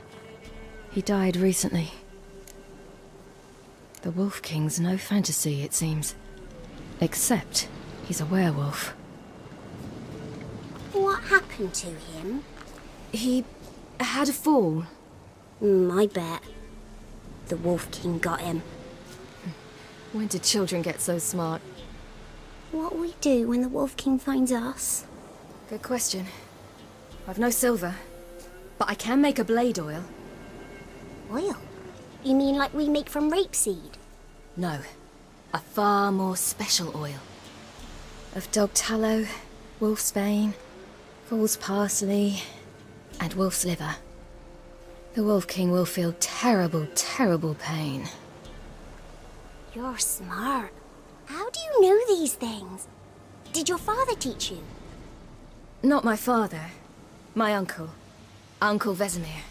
He died recently. The Wolf King's no fantasy, it seems. Except he's a werewolf. What happened to him? He had a fall. I bet. The Wolf King got him. When did children get so smart? What'll we do when the Wolf King finds us? Good question. I've no silver, but I can make a blade oil. Oil? You mean like we make from rapeseed? No, a far more special oil. Of dog tallow, wolf's bane, fool's parsley, and wolf's liver. The Wolf King will feel terrible, terrible pain. You're smart. How do you know these things? Did your father teach you? Not my father. My uncle. Uncle Vesemir.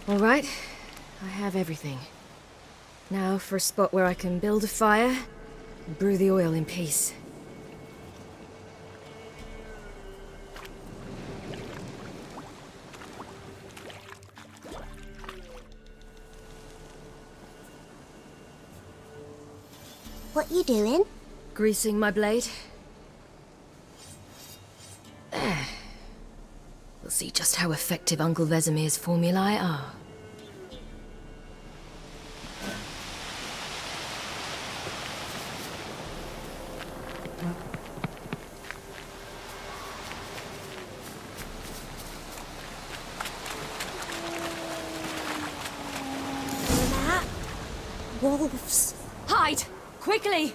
All right, I have everything. Now for a spot where I can build a fire and brew the oil in peace. What you doing? Greasing my blade. We'll see just how effective Uncle Vesemir's formulae are. Wolves. Hide! Quickly!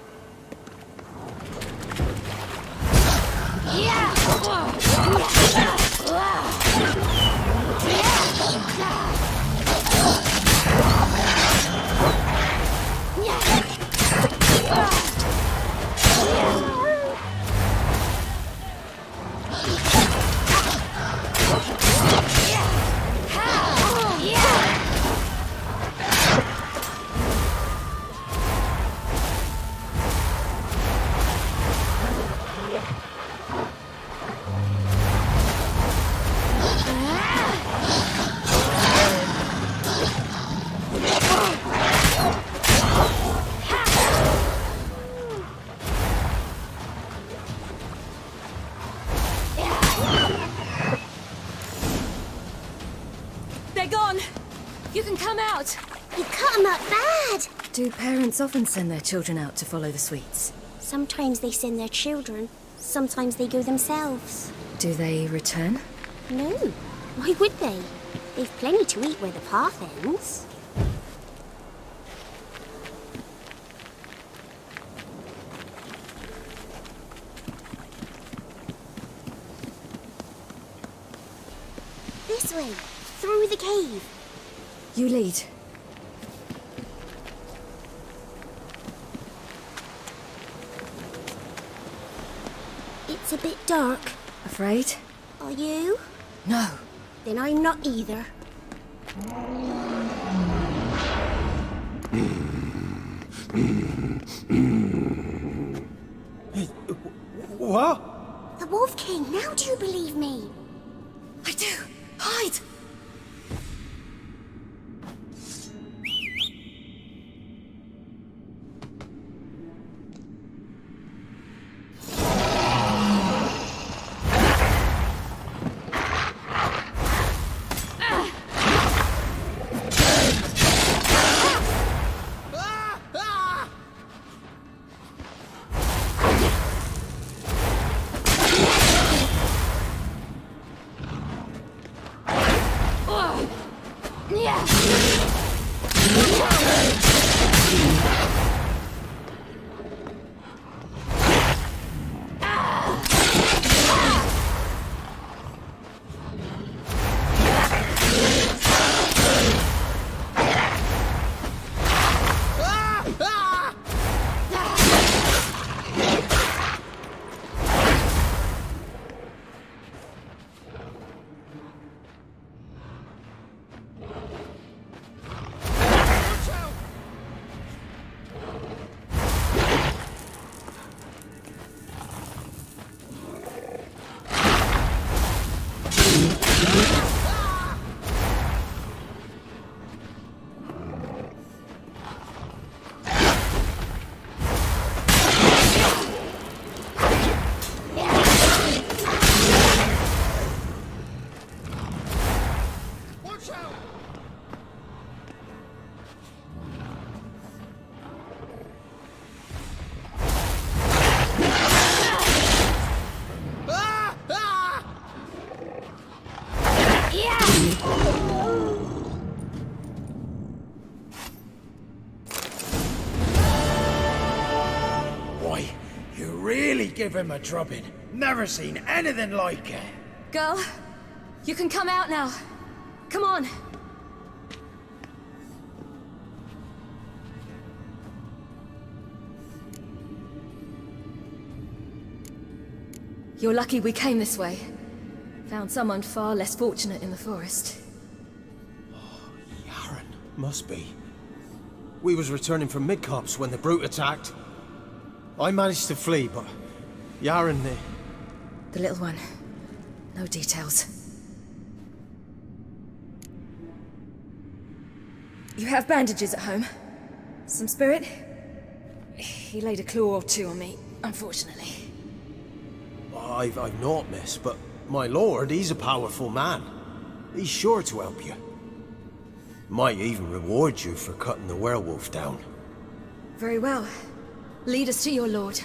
They're gone! You can come out! You cut them up bad! Do parents often send their children out to follow the sweets? Sometimes they send their children. Sometimes they go themselves. Do they return? No. Why would they? They've plenty to eat where the path ends. This way, through the cave. You lead. It's a bit dark. A afraid. Are you? No. Then I'm not either. What? The Wolf King, now do you believe me? I do. Hide! Why, you really give him a drubbing. Never seen anything like it. Girl, you can come out now. Come on. You're lucky we came this way. Found someone far less fortunate in the forest. Yaren, must be. We was returning from Midcopse when the brute attacked. I managed to flee, but Yaren, The little one. No details. You have bandages at home? Some spirit? He laid a claw or two on me, unfortunately. I've not, miss, but my lord, he's a powerful man. He's sure to help you. Might even reward you for cutting the werewolf down. Very well. Lead us to your lord.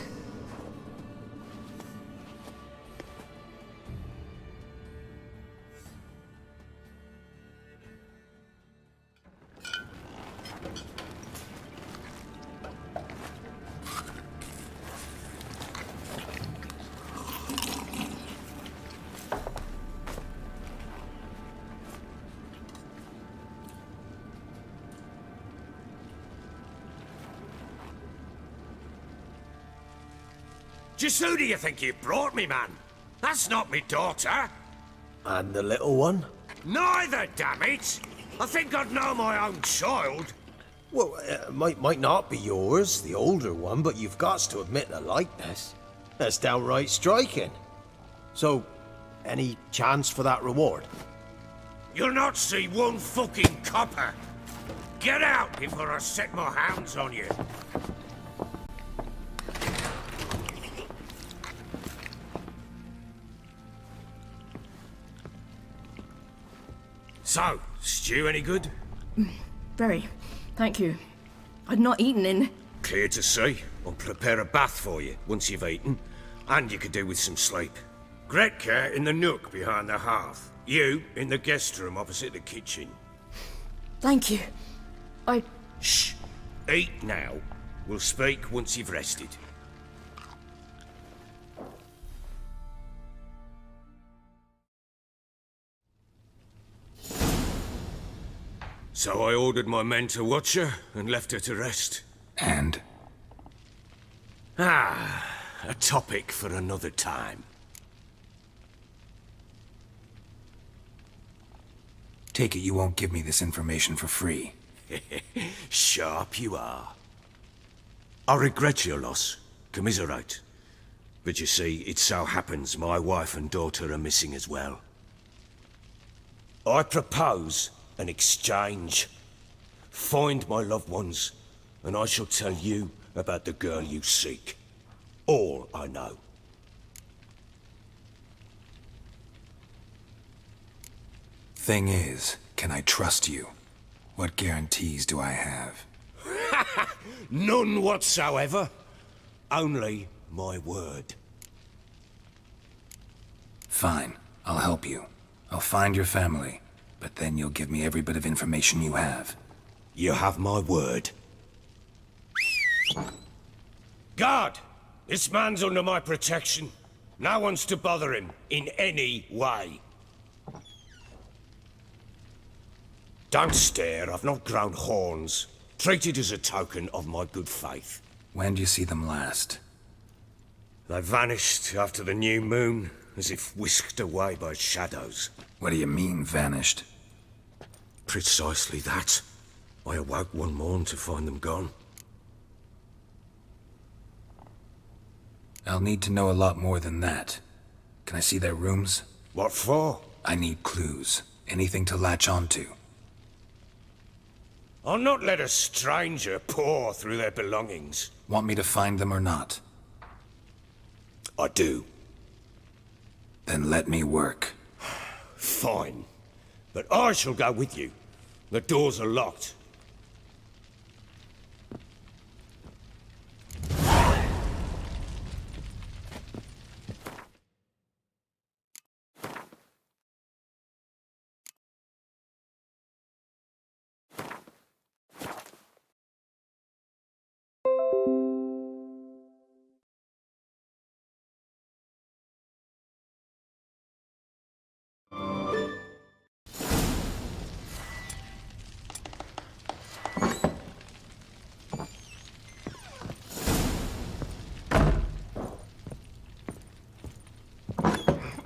Just who do you think you brought me, man? That's not me daughter. And the little one? Neither, damn it! I think I'd know my own child. Well, might not be yours, the older one, but you've got to admit the likeness. That's downright striking. So, any chance for that reward? You'll not see one fucking copper. Get out before I set my hounds on you. So, stew any good? Very. Thank you. I'd not eaten in... Clear to see. I'll prepare a bath for you once you've eaten. And you could do with some sleep. Gretka in the nook behind the hearth. You in the guest room opposite the kitchen. Thank you. Shh. Eat now. We'll speak once you've rested. So I ordered my men to watch her and left her to rest. And? A topic for another time. take it you won't give me this information for free. Sharp you are. I regret your loss. Commiserate. But you see, it so happens my wife and daughter are missing as well. I propose an exchange. Find my loved ones, and I shall tell you about the girl you seek. All I know. Thing is, can I trust you? What guarantees do I have? None whatsoever. Only my word. Fine, I'll help you. I'll find your family, but then you'll give me every bit of information you have. You have my word. Guard! This man's under my protection. No one's to bother him in any way. Don't stare, I've not grown horns. Treat it as a token of my good faith. When do you see them last? They vanished after the new moon, as if whisked away by shadows. What do you mean, vanished? Precisely that. I awoke one morn to find them gone. I'll need to know a lot more than that. Can I see their rooms? What for? I need clues. Anything to latch onto. I'll not let a stranger pore through their belongings. Want me to find them or not? I do. Then let me work. Fine. But I shall go with you. The doors are locked.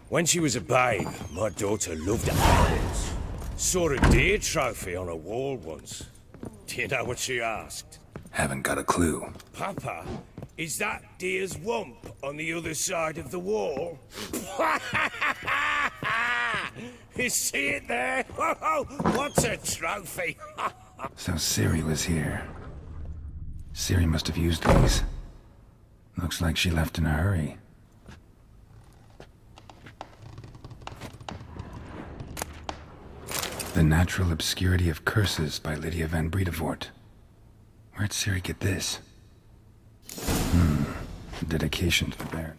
When she was a babe, my daughter loved animals. Saw a deer trophy on a wall once. Do you know what she asked? Haven't got a clue. Papa, is that deer's wump on the other side of the wall? You see it there? What's a trophy? So Ciri was here. Ciri must have used these. Looks like she left in a hurry. The Natural Obscurity of Curses by Lydia van Bredevoort. Where'd Ciri get this? Dedication to the Baron.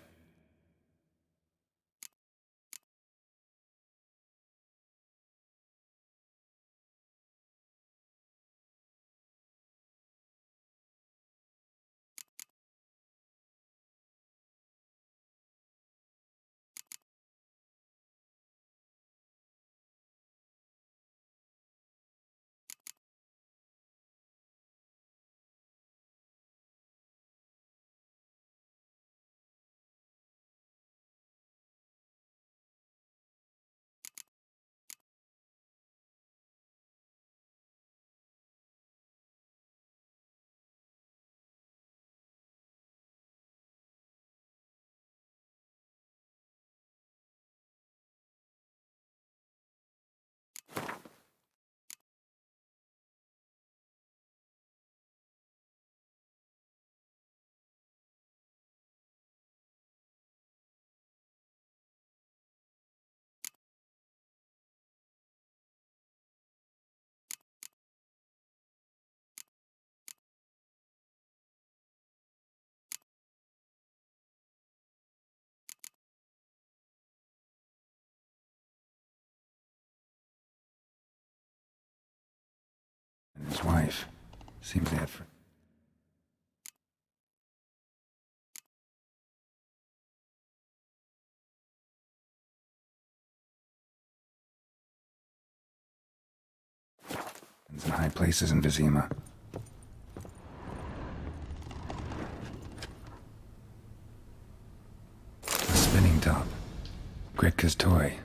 And his wife. Seems they had in high places in Vizima. A spinning top. Gretka's toy.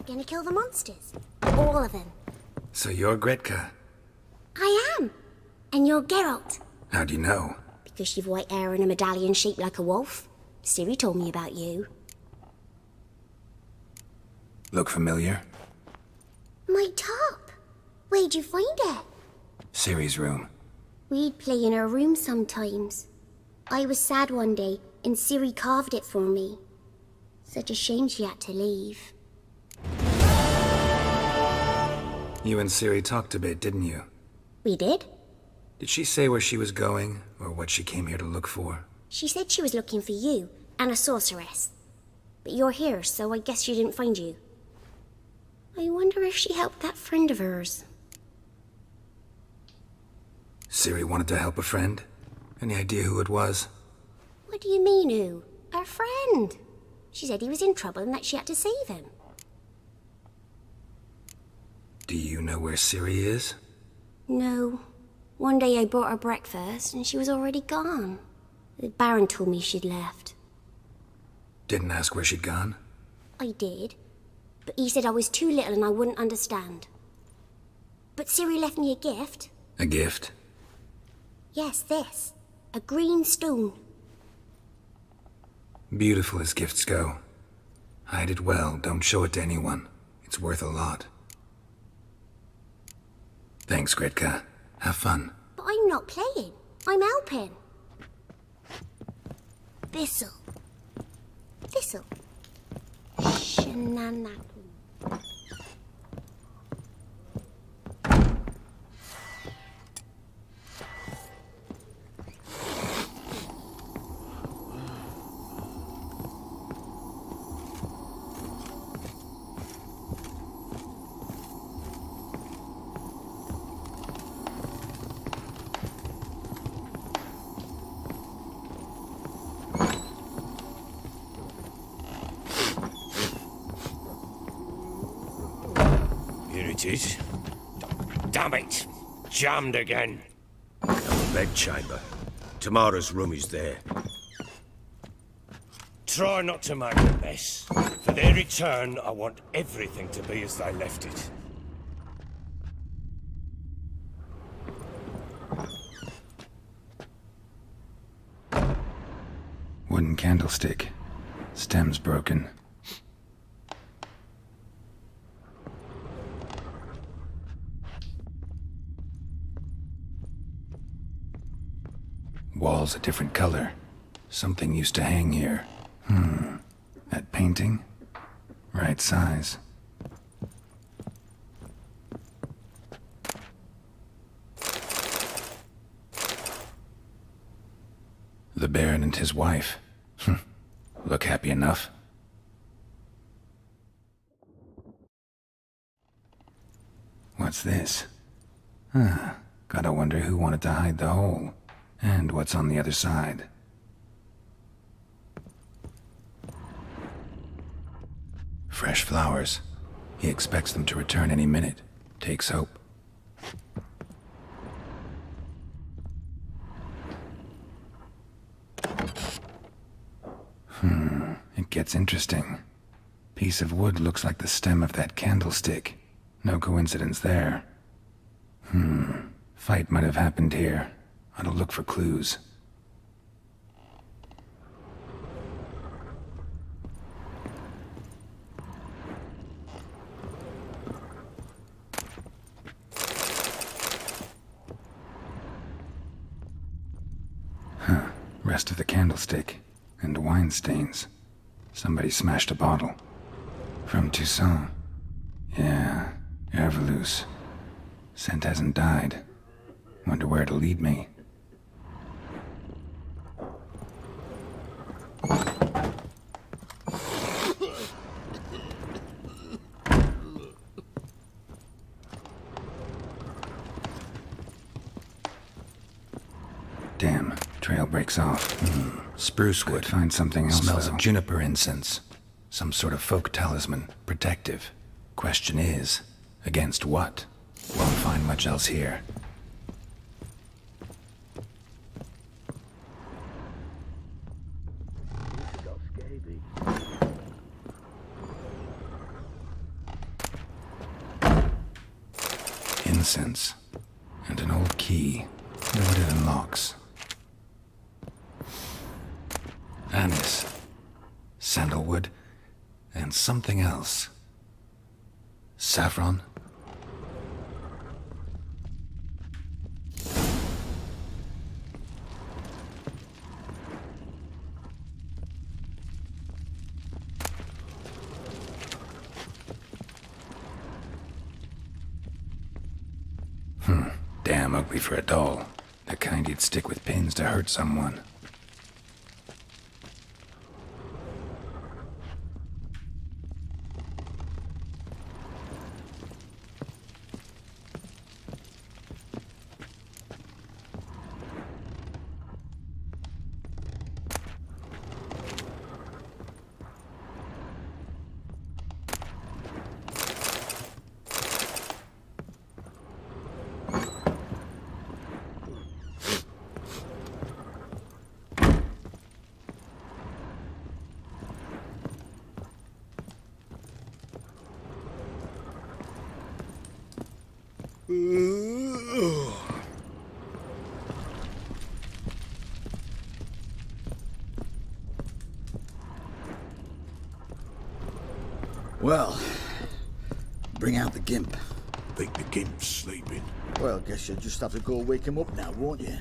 Gonna kill the monsters. All of them. So you're Gretka. I am. And you're Geralt. How do you know? Because you've white hair and a medallion shaped like a wolf. Ciri told me about you. Look familiar? My top. Where'd you find it? Ciri's room. We'd play in her room sometimes. I was sad one day, and Ciri carved it for me. Such a shame she had to leave. You and Ciri talked a bit, didn't you? We did? Did she say where she was going, or what she came here to look for? She said she was looking for you, and a sorceress. But you're here, so I guess she didn't find you. I wonder if she helped that friend of hers. Ciri wanted to help a friend? Any idea who it was? What do you mean, who? Our friend. She said he was in trouble and that she had to save him. Do you know where Ciri is? No. One day I brought her breakfast and she was already gone. The Baron told me she'd left. Didn't ask where she'd gone? I did. But he said I was too little and I wouldn't understand. But Ciri left me a gift. A gift? Yes, this. A green stone. Beautiful as gifts go. Hide it well, don't show it to anyone. It's worth a lot. Thanks, Gretka. Have fun. But I'm not playing. I'm helping. Thistle. Thistle. Shenanigans. Damn it! Jammed again. Our bedchamber. Tamara's room is there. Try not to make a mess. For their return, I want everything to be as they left it. Wooden candlestick. Stem's broken. Wall's a different color. Something used to hang here. That painting? Right size. The Baron and his wife. Look happy enough. What's this? Gotta wonder who wanted to hide the hole. And what's on the other side? Fresh flowers. He expects them to return any minute. Takes hope. It gets interesting. Piece of wood looks like the stem of that candlestick. No coincidence there. Fight might have happened here. Ought to look for clues. Rest of the candlestick. And wine stains. Somebody smashed a bottle. From Toussaint. Yeah, Herveloos. Scent hasn't died. Wonder where it'll lead me. Damn, trail breaks off. Spruce wood. Could find something else. Smells of juniper incense. Some sort of folk talisman. Protective. Question is, against what? Won't find much else here. incense, and an old key. Wonder what it unlocks. Anise, sandalwood, and something else. Saffron? Damn ugly for a doll. The kind you'd stick with pins to hurt someone. Well, bring out the gimp. Think the gimp's sleeping? Well, guess you'll just have to go wake him up now, won't you?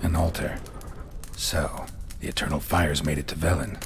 An altar. So, the Eternal Fires made it to Velen.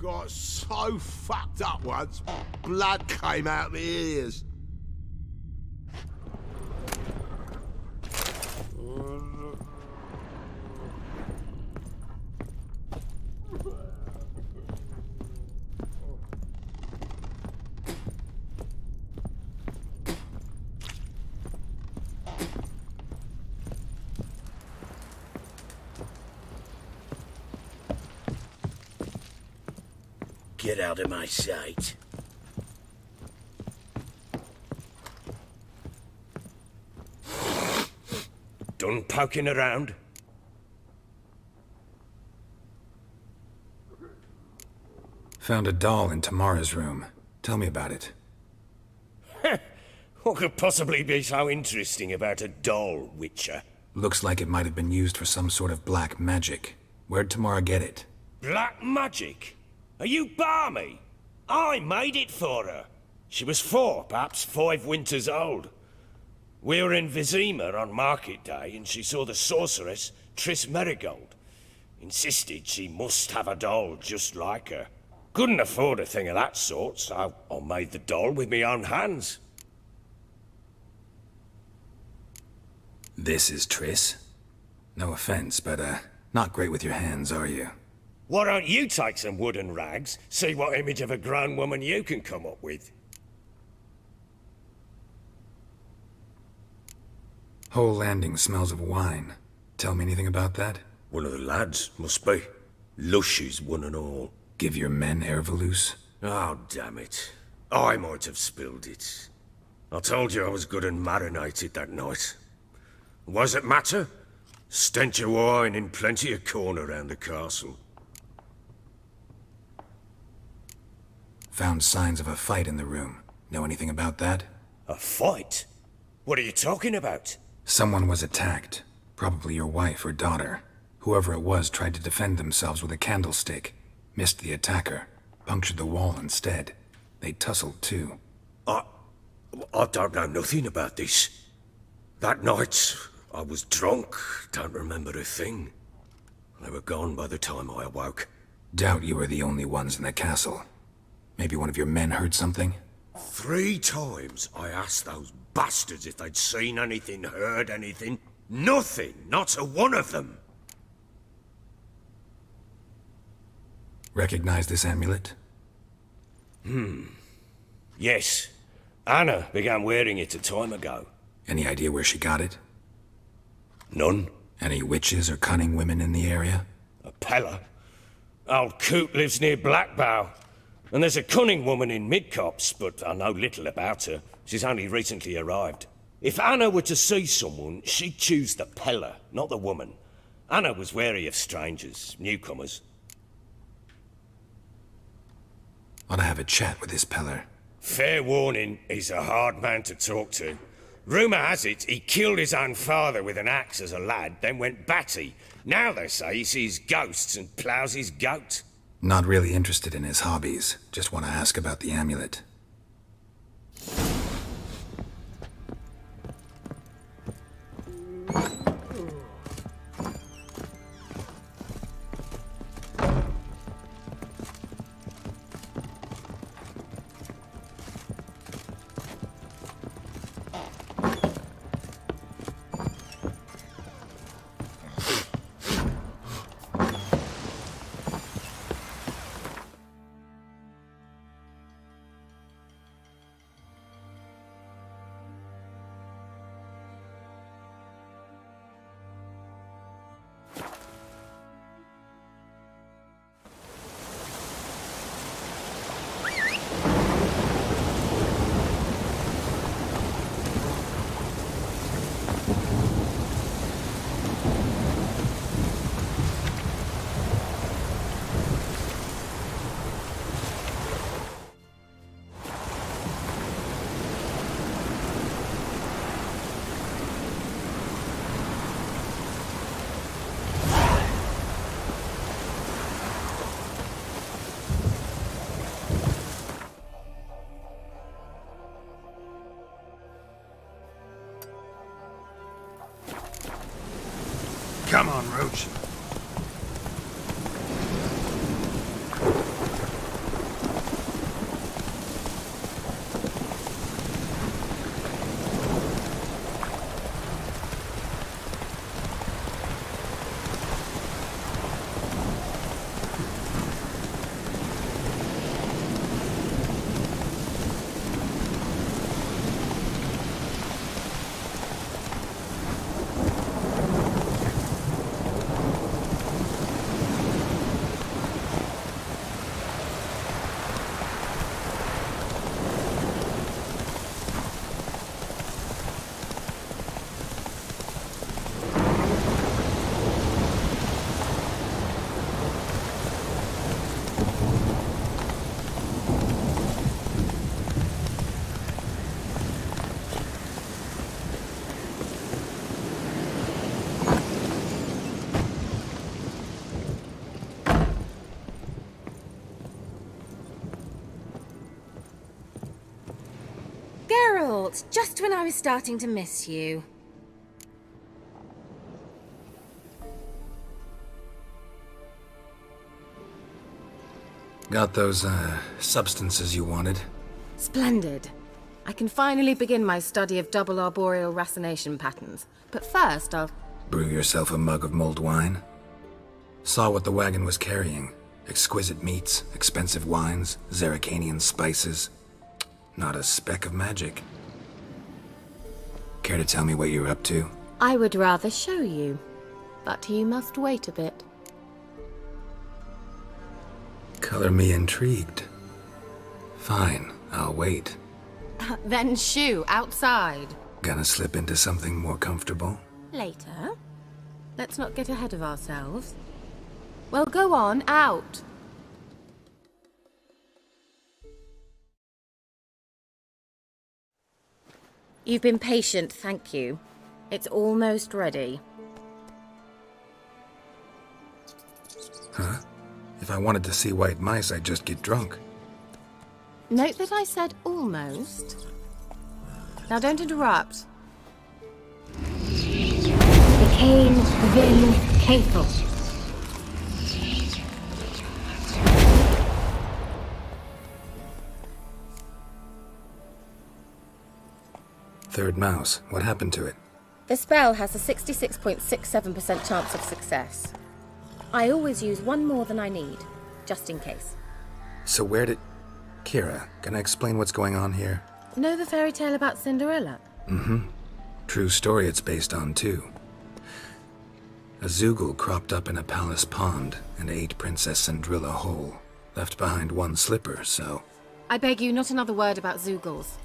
Got so fucked up once, blood came out my ears. Get out of my sight. Done poking around? Found a doll in Tamara's room. Tell me about it. What could possibly be so interesting about a doll, Witcher? Looks like it might have been used for some sort of black magic. Where'd Tamara get it? Black magic? Are you balmy? I made it for her. She was 4, perhaps 5 winters old. We were in Vizima on market day and she saw the sorceress, Triss Merigold. Insisted she must have a doll just like her. Couldn't afford a thing of that sort, so I made the doll with my own hands. This is Triss? No offense, but, not great with your hands, are you? Why don't you take some wooden rags, see what image of a grown woman you can come up with? Whole landing smells of wine. Tell me anything about that? One of the lads, must be. Lushes, one and all. Give your men Ervelus? Oh, damn it. I might have spilled it. I told you I was good and marinated that night. What does it matter? Stench of wine in plenty of corn around the castle. Found signs of a fight in the room. Know anything about that? A fight? What are you talking about? Someone was attacked. Probably your wife or daughter. Whoever it was tried to defend themselves with a candlestick. Missed the attacker. Punctured the wall instead. They tussled too. I don't know nothing about this. That night, I was drunk, don't remember a thing. They were gone by the time I awoke. Doubt you were the only ones in the castle. Maybe one of your men heard something? 3 times I asked those bastards if they'd seen anything, heard anything. Nothing, not a one of them. Recognize this amulet? Yes. Anna began wearing it a time ago. Any idea where she got it? None. Any witches or cunning women in the area? A Pella. Old Coot lives near Blackbow. And there's a cunning woman in Midcopse, but I know little about her. She's only recently arrived. If Anna were to see someone, she'd choose the Pella, not the woman. Anna was wary of strangers, newcomers. Ought to have a chat with this Peller. Fair warning, he's a hard man to talk to. Rumour has it he killed his own father with an axe as a lad, then went batty. Now they say he sees ghosts and ploughs his goat. Not really interested in his hobbies. Just want to ask about the amulet. Come on, Roach. Geralt, just when I was starting to miss you. Got those, substances you wanted? Splendid. I can finally begin my study of double arboreal racination patterns. But first, I'll... Brew yourself a mug of mulled wine? Saw what the wagon was carrying. Exquisite meats, expensive wines, Zerrikanian spices. Not a speck of magic. Care to tell me what you're up to? I would rather show you. But you must wait a bit. Color me intrigued. Fine, I'll wait. Then shoo, outside. Gonna slip into something more comfortable? Later. Let's not get ahead of ourselves. Well, go on, out. You've been patient, thank you. It's almost ready. Huh? If I wanted to see white mice, I'd just get drunk. Note that I said almost. Now don't interrupt. The Cain Vin Cathal. Third mouse. What happened to it? The spell has a 66.67% chance of success. I always use one more than I need, just in case. So where did... Kira, can I explain what's going on here? Know the fairy tale about Cinderella? Mm-hmm. True story it's based on, too. A Zoogle cropped up in a palace pond and ate Princess Cinderella whole. Left behind one slipper, so... I beg you, not another word about Zoogles.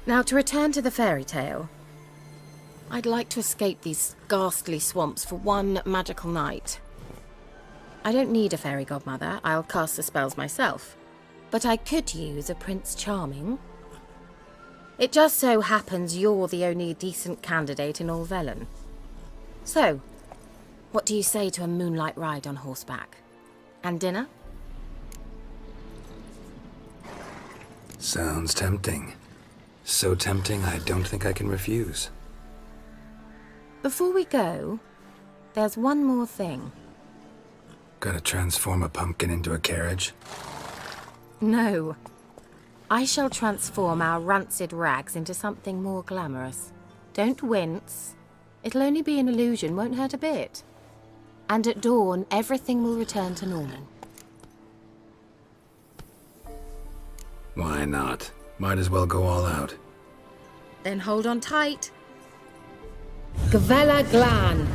Now, to return to the fairy tale. I'd like to escape these ghastly swamps for one magical night. I don't need a fairy godmother, I'll cast the spells myself. But I could use a Prince Charming. It just so happens you're the only decent candidate in all Velen. So, what do you say to a moonlight ride on horseback? And dinner? Sounds tempting. So tempting, I don't think I can refuse. Before we go, there's one more thing. Gotta transform a pumpkin into a carriage? No. I shall transform our rancid rags into something more glamorous. Don't wince. It'll only be an illusion, won't hurt a bit. And at dawn, everything will return to normal. Why not? Might as well go all out. Then hold on tight. Gavella Glan.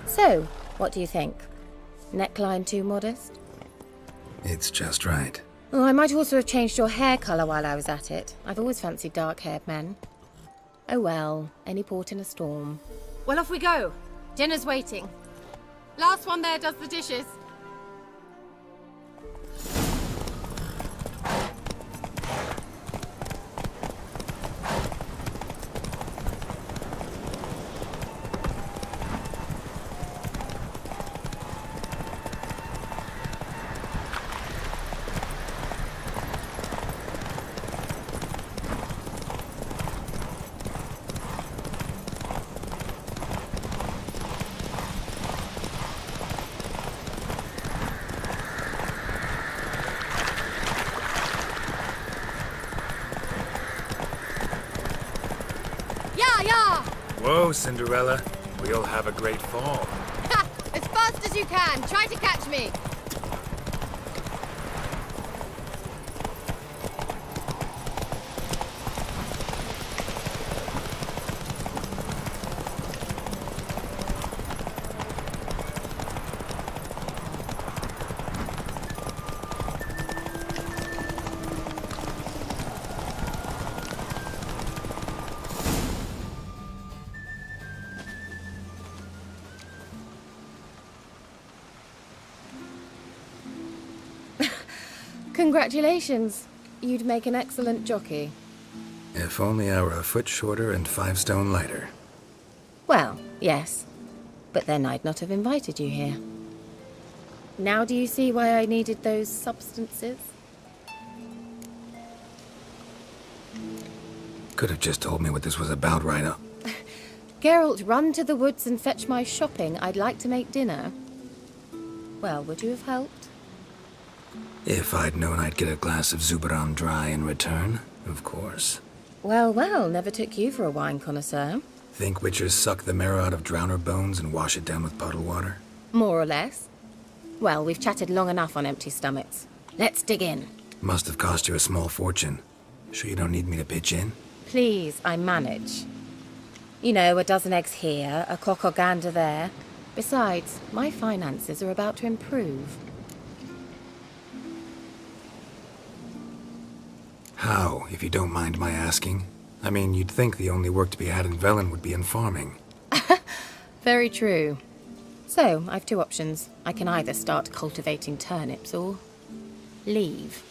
So, what do you think? Neckline too modest? It's just right. Oh, I might also have changed your hair colour while I was at it. I've always fancied dark-haired men. Oh well, any port in a storm. Well, off we go. Dinner's waiting. Last one there does the dishes. Whoa, Cinderella. We'll have a great fall. Ha! As fast as you can. Try to catch me. Congratulations. You'd make an excellent jockey. If only I were a foot shorter and 5 stone lighter. Well, yes. But then I'd not have invited you here. Now do you see why I needed those substances? Could have just told me what this was about right up. Geralt, run to the woods and fetch my shopping. I'd like to make dinner. Well, would you have helped? If I'd known I'd get a glass of Zubaram dry in return, of course. Well, well, never took you for a wine connoisseur. Think witchers suck the marrow out of drowner bones and wash it down with puddle water? More or less. Well, we've chatted long enough on empty stomachs. Let's dig in. Must have cost you a small fortune. Sure you don't need me to pitch in? Please, I manage. You know, a dozen eggs here, a cock or gander there. Besides, my finances are about to improve. How, if you don't mind my asking? I mean, you'd think the only work to be had in Velen would be in farming. Very true. So, I've 2 options. I can either start cultivating turnips or leave.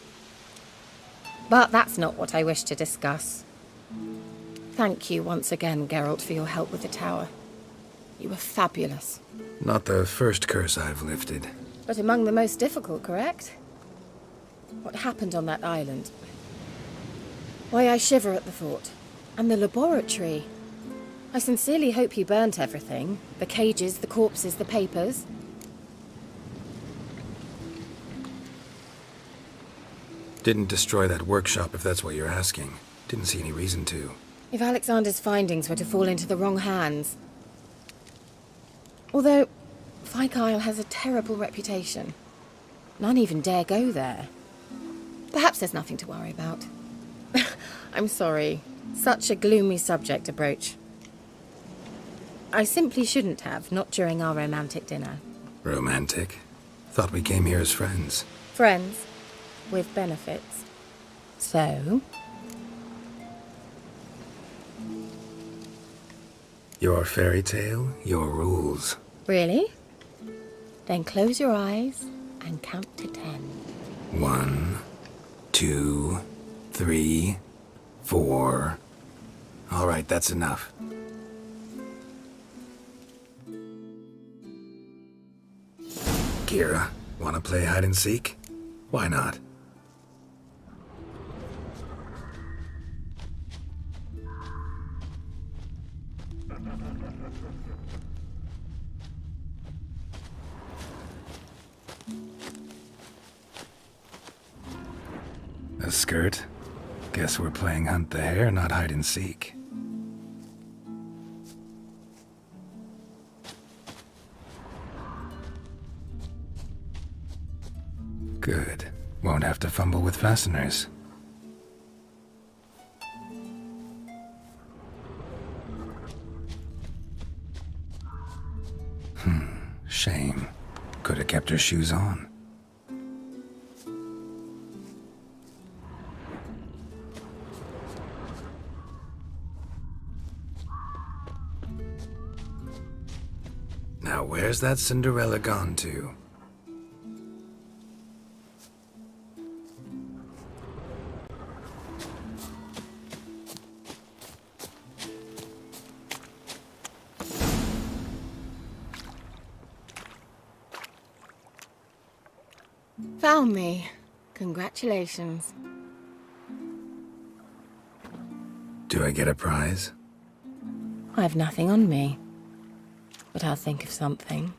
But that's not what I wish to discuss. Thank you once again, Geralt, for your help with the tower. You were fabulous. Not the first curse I've lifted. But among the most difficult, correct? What happened on that island? Why I shiver at the thought. And the laboratory. I sincerely hope you burnt everything. The cages, the corpses, the papers. Didn't destroy that workshop, if that's what you're asking. Didn't see any reason to. If Alexander's findings were to fall into the wrong hands. Although, Fyke Isle has a terrible reputation. None even dare go there. Perhaps there's nothing to worry about. I'm sorry. Such a gloomy subject to broach. I simply shouldn't have, not during our romantic dinner. Romantic? Thought we came here as friends. Friends, with benefits. So? Your fairy tale, your rules. Really? Then close your eyes and count to 10. 1, 2, 3, 4. All right, that's enough. Kira, wanna play hide and seek? Why not? A skirt? Guess we're playing hunt the hare, not hide and seek. Good. Won't have to fumble with fasteners. Shame. Could have kept her shoes on. Now where's that Cinderella gone to? Found me. Congratulations. Do I get a prize? I have nothing on me. But I'll think of something.